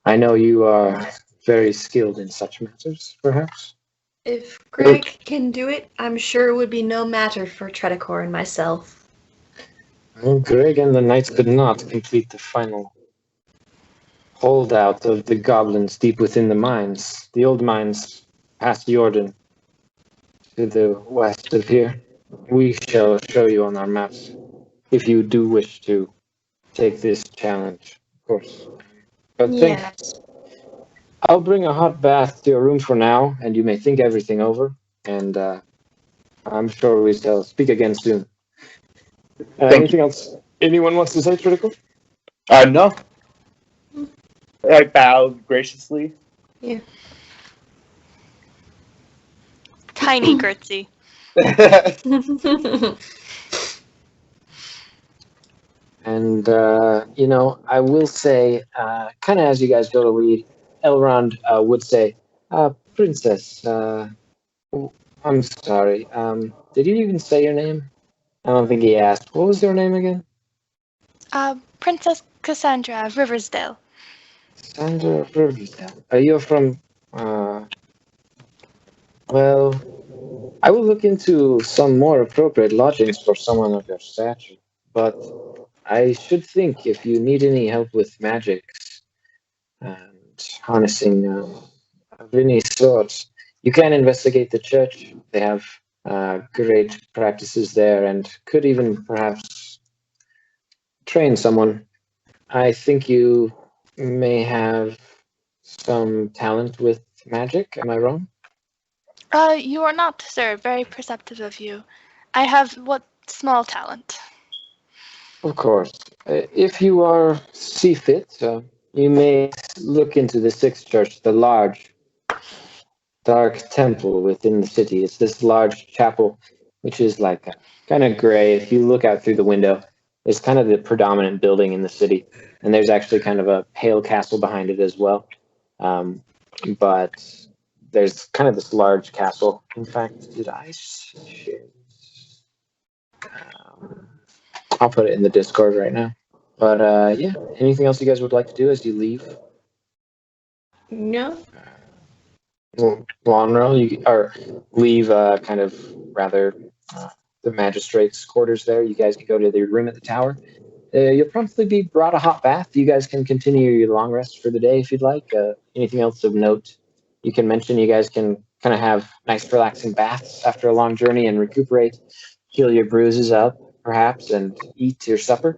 I know you are very skilled in such matters, perhaps. If Greg can do it, I'm sure it would be no matter for Tredicor and myself. Well, Greg and the knights could not complete the final holdout of the goblins deep within the mines. The old mines past Jordan to the west of here. We shall show you on our maps if you do wish to take this challenge, of course. But Yes. I'll bring a hot bath to your room for now, and you may think everything over, and I'm sure we shall speak again soon. Anything else anyone wants to say, Tredicor? No. I bowed graciously. Yeah. Tiny curtsy. And, I will say, kind of as you guys go to lead, Elrond would say, Princess, I'm sorry, did you even say your name? I don't think he asked. What was your name again? Princess Cassandra of Riversdale. Cassandra Riverdale. You're from, well, I will look into some more appropriate lodgings for someone of your stature, but I should think if you need any help with magics and harnessing of any sorts, you can investigate the church. They have great practices there and could even perhaps train someone. I think you may have some talent with magic. Am I wrong? You are not, sir. Very perceptive of you. I have what small talent. Of course. If you see fit, you may look into the Sixth Church, the large, dark temple within the city. It's this large chapel, which is like kind of gray. If you look out through the window, it's kind of the predominant building in the city, and there's actually kind of a pale castle behind it as well. But there's kind of this large castle. In fact, did I share? I'll put it in the Discord right now. But yeah, anything else you guys would like to do as you leave? No. Lonro, or leave kind of rather the magistrate's quarters there. You guys can go to the room at the tower. You'll promptly be brought a hot bath. You guys can continue your long rest for the day if you'd like. Anything else of note you can mention? You guys can kind of have nice relaxing baths after a long journey and recuperate, heal your bruises up perhaps, and eat your supper.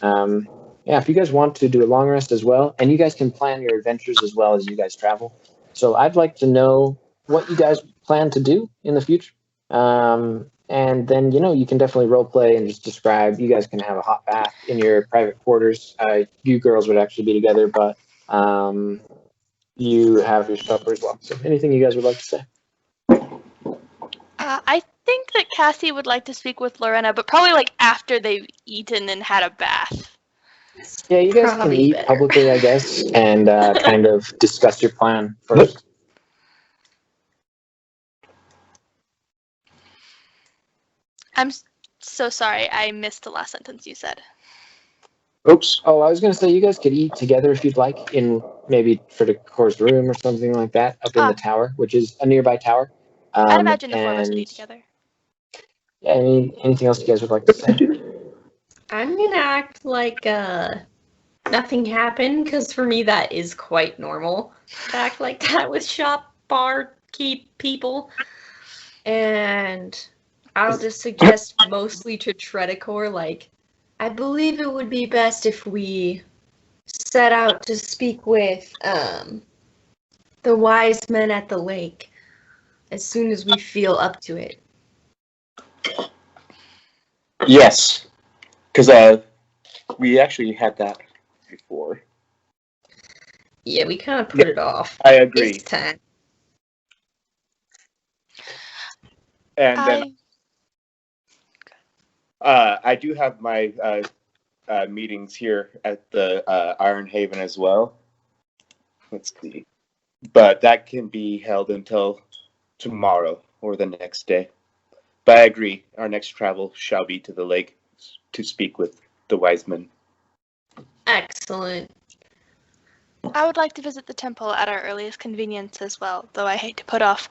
Yeah, if you guys want to do a long rest as well, and you guys can plan your adventures as well as you guys travel. So I'd like to know what you guys plan to do in the future. And then, you can definitely role play and just describe. You guys can have a hot bath in your private quarters. You girls would actually be together, but you have your supper as well. So anything you guys would like to say? I think that Cassie would like to speak with Lorena, but probably like after they've eaten and had a bath. Yeah, you guys Probably can eat better. publicly, I guess, and kind of discuss your plan first. I'm so sorry. I missed the last sentence you said. Oops. Oh, I was going to say you guys could eat together if you'd like in maybe Tredicor's room or something like that up in the tower, which is a nearby tower. I'd imagine the four of us would eat together. Yeah, anything else you guys would like to say? I'm gonna act like nothing happened, because for me that is quite normal to act like that with shop, bar, keep people. And I'll just suggest mostly to Tredicor, like, I believe it would be best if we set out to speak with the wise men at the lake as soon as we feel up to it. Yes, because we actually had that before. Yeah, we kind of put it off. I agree. This time. And then I do have my meetings here at the Iron Haven as well. Let's see. But that can be held until tomorrow or the next day. But I agree, our next travel shall be to the lake to speak with the wise men. Excellent. I would like to visit the temple at our earliest convenience as well, though I hate to put off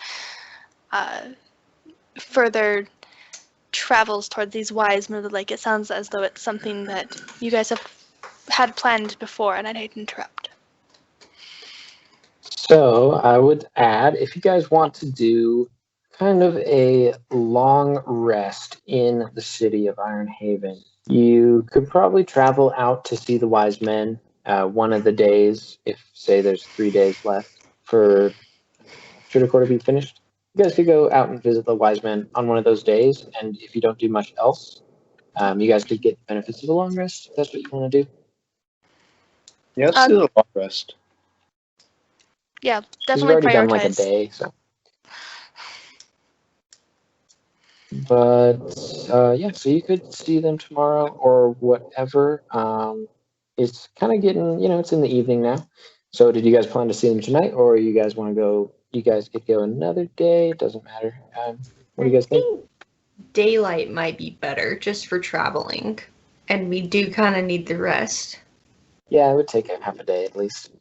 further travels towards these wise men of the lake. It sounds as though it's something that you guys have had planned before, and I'd hate to interrupt. So I would add, if you guys want to do kind of a long rest in the city of Ironhaven, you could probably travel out to see the wise men one of the days, if say there's 3 days left for Tredicor to be finished. You guys could go out and visit the wise men on one of those days, and if you don't do much else, you guys could get the benefits of a long rest if that's what you want to do. Yeah, let's do the long rest. Yeah, We've definitely already done like a prioritize. day, so. But yeah, so you could see them tomorrow or whatever. It's kind of getting, it's in the evening now. So did you guys plan to see them tonight, or you guys want to go? You guys could go another day. It doesn't matter. What do you guys think? Daylight might be better just for traveling, and we do kind of need the rest. Yeah, it would take half a day at least.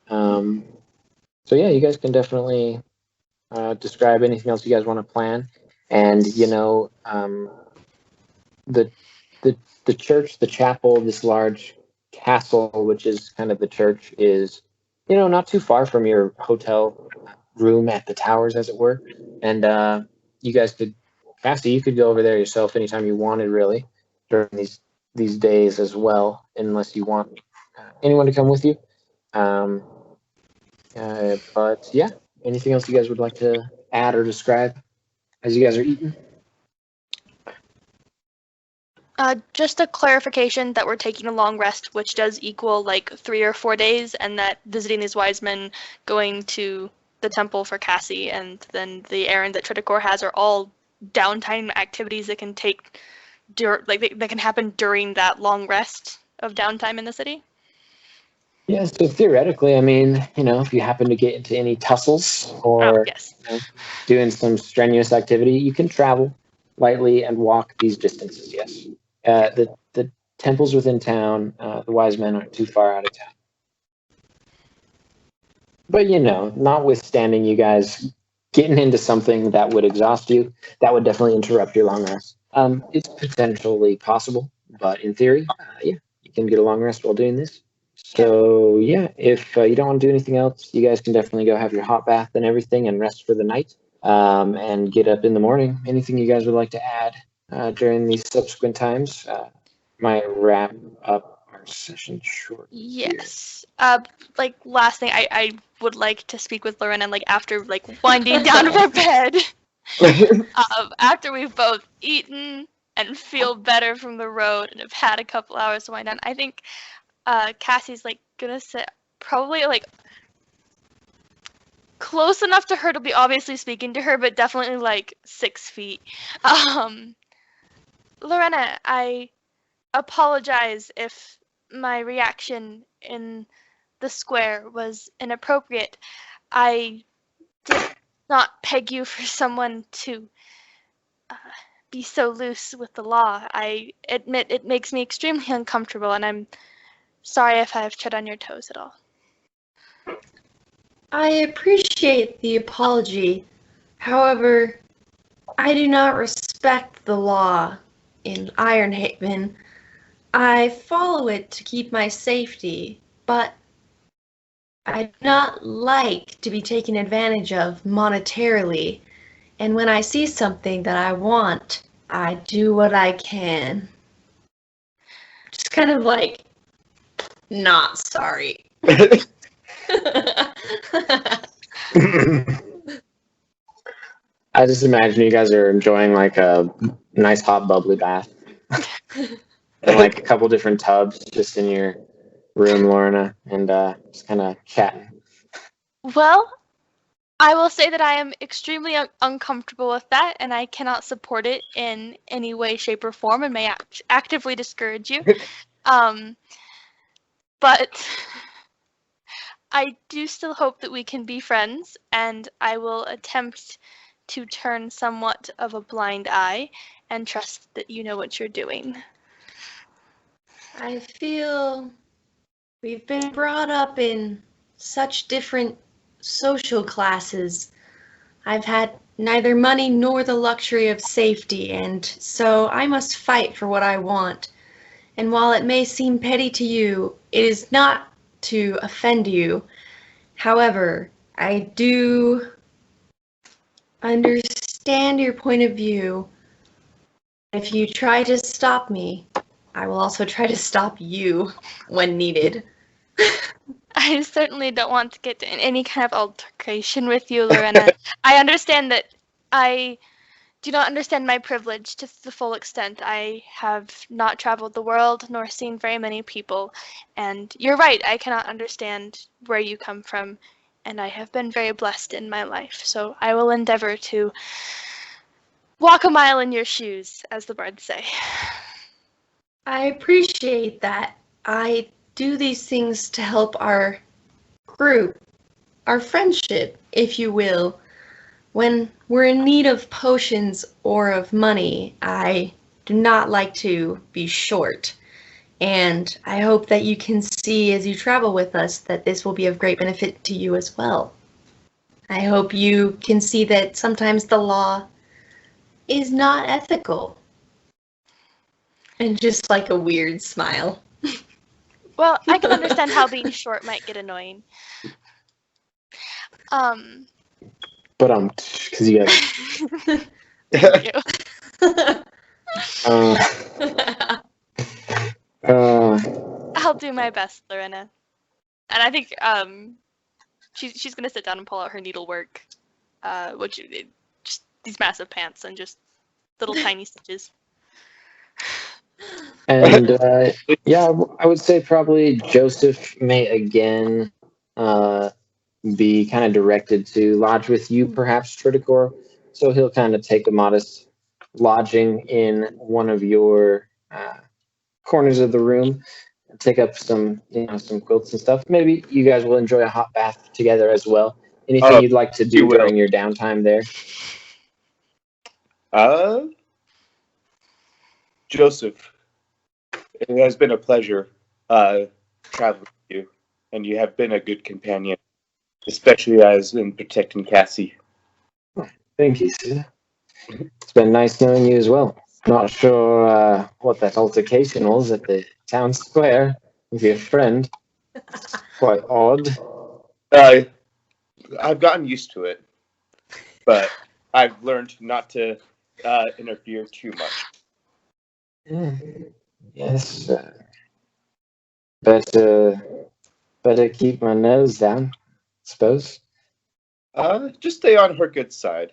So yeah, you guys can definitely describe anything else you guys want to plan, and the church, the chapel, this large castle, which is kind of the church, is not too far from your hotel room at the towers, as it were. And you guys could, Cassie, you could go over there yourself anytime you wanted, really, during these days as well, unless you want anyone to come with you. But yeah, anything else you guys would like to add or describe as you guys are eating? Just a clarification that we're taking a long rest, which does equal like 3 or 4 days, and that visiting these wise men, going to the temple for Cassie, and then the errand that Tredicor has are all downtime activities that can take, that can happen during that long rest of downtime in the city. Yeah, so theoretically, I mean, if you happen to get into any tussles or yes. Doing some strenuous activity, you can travel lightly and walk these distances, yes. The temples within town, the wise men aren't too far out of town. But, notwithstanding you guys getting into something that would exhaust you, that would definitely interrupt your long rest. It's potentially possible, but in theory, yeah, you can get a long rest while doing this. So yeah, if you don't want to do anything else, you guys can definitely go have your hot bath and everything and rest for the night, and get up in the morning. Anything you guys would like to add during these subsequent times might wrap up our session short. Yes. Last thing, I would like to speak with Lorena, after winding down for bed. After we've both eaten and feel better from the road and have had a couple hours to wind down, I think Cassie's gonna sit probably close enough to her to be obviously speaking to her, but definitely 6 feet. Lorena, I apologize if my reaction in the square was inappropriate. I did not peg you for someone to be so loose with the law. I admit it makes me extremely uncomfortable, and I'm sorry if I have tread on your toes at all. I appreciate the apology. However, I do not respect the law in Ironhaven. I follow it to keep my safety, but I do not like to be taken advantage of monetarily. And when I see something that I want, I do what I can. Just kind of not sorry. I just imagine you guys are enjoying a nice hot bubbly bath. And a couple different tubs just in your room, Lorena, and just kind of chatting. Well, I will say that I am extremely uncomfortable with that, and I cannot support it in any way, shape, or form, and may actively discourage you. But I do still hope that we can be friends, and I will attempt to turn somewhat of a blind eye and trust that you know what you're doing. I feel we've been brought up in such different social classes. I've had neither money nor the luxury of safety, and so I must fight for what I want. And while it may seem petty to you, it is not to offend you. However, I do understand your point of view. If you try to stop me, I will also try to stop you when needed. I certainly don't want to get in any kind of altercation with you, Lorena. I understand that I do not understand my privilege to the full extent. I have not traveled the world nor seen very many people, and you're right, I cannot understand where you come from, and I have been very blessed in my life, so I will endeavor to walk a mile in your shoes, as the bards say. I appreciate that. I do these things to help our group, our friendship, if you will. When we're in need of potions or of money, I do not like to be short. And I hope that you can see as you travel with us that this will be of great benefit to you as well. I hope you can see that sometimes the law is not ethical. And just like a weird smile. Well, I can understand how being short might get annoying. But because you guys. Thank you. I'll do my best, Lorena. And I think she's gonna sit down and pull out her needlework, which just these massive pants and just little tiny stitches. And yeah, I would say probably Joseph may again be kind of directed to lodge with you, perhaps Tredicor. So he'll kind of take a modest lodging in one of your corners of the room, and take up some quilts and stuff. Maybe you guys will enjoy a hot bath together as well. Anything you'd like to do during your downtime there? Joseph, it has been a pleasure traveling with you, and you have been a good companion, especially as in protecting Cassie. Thank you, sir. It's been nice knowing you as well. Not sure what that altercation was at the town square with your friend. Quite odd. I've gotten used to it, but I've learned not to interfere too much. Yes. Better keep my nose down, I suppose. Just stay on her good side,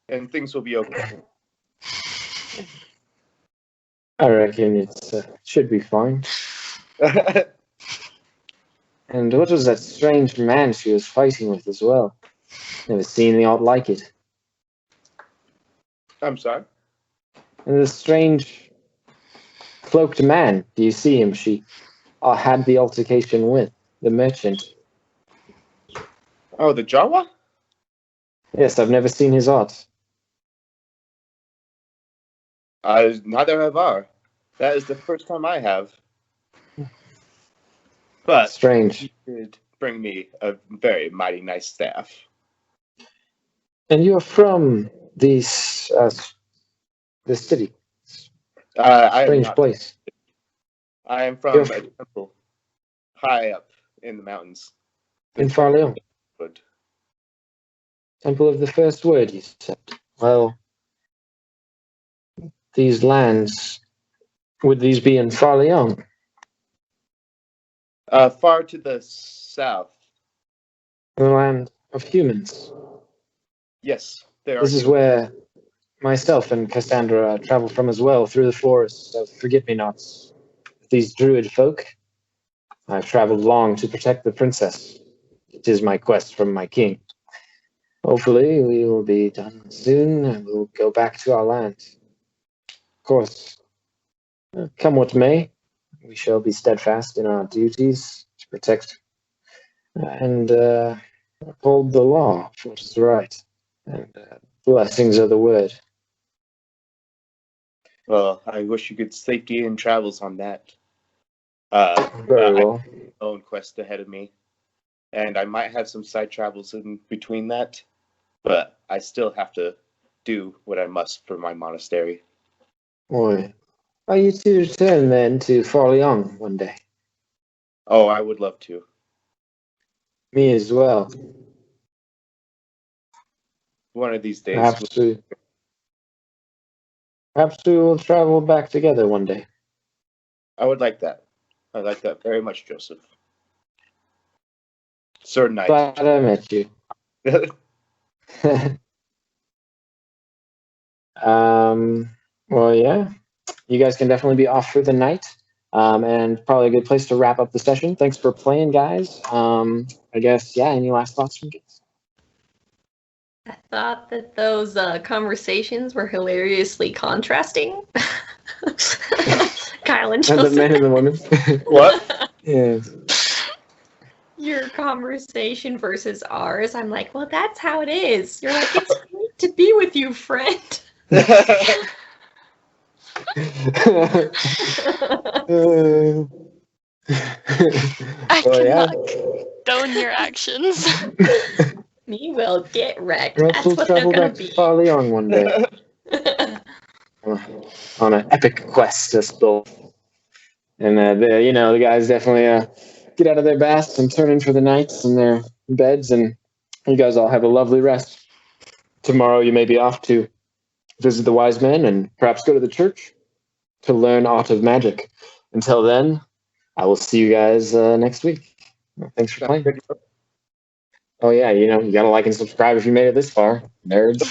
and things will be okay. I reckon it should be fine. And what was that strange man she was fighting with as well? Never seen the odd like it. I'm sorry? And the strange cloaked man, do you see him? She had the altercation with the merchant. Oh, the Jawa? Yes, I've never seen his art. Neither have I. That is the first time I have. But strange. He did bring me a very mighty nice staff. And you are from the city. Strange place. I am from a temple high up in the mountains. In Farleon. Temple of the First Word, you said. Well, these lands, would these be in Farleon? Far to the south. The land of humans. Yes, they are. This is where myself and Cassandra travel from as well, through the forests of forget-me-nots. These druid folk. I've traveled long to protect the princess. It is my quest from my king. Hopefully, we will be done soon, and we'll go back to our land. Of course, come what may, we shall be steadfast in our duties protect and uphold the law, which is right. And blessings are the word. Well, I wish you good safety and travels on that. Very I well. have my own quest ahead of me, and I might have some side travels in between that, but I still have to do what I must for my monastery. Boy, are you to return then to Forleon one day? Oh, I would love to. Me as well. One of these days. Perhaps we will travel back together one day. I would like that. I like that very much, Joseph. Sir Knight. Glad I met you. Well, yeah. You guys can definitely be off for the night. And probably a good place to wrap up the session. Thanks for playing, guys. I guess, yeah, any last thoughts from you? I thought that those conversations were hilariously contrasting. Kyle and And the Joseph. men and the women. What? Yeah. Your conversation versus ours. I'm like, well, that's how it is. You're like, it's great to be with you, friend. I Well, yeah. cannot condone your actions. Me will get wrecked. Perhaps That's we'll what they're travel gonna back to be. Forleon one day on an epic quest, us both. And the guys definitely get out of their baths and turn in for the nights in their beds, and you guys all have a lovely rest. Tomorrow you may be off to visit the wise men and perhaps go to the church to learn aught of magic. Until then, I will see you guys next week. Thanks for playing. Oh yeah, you gotta like and subscribe if you made it this far, nerds.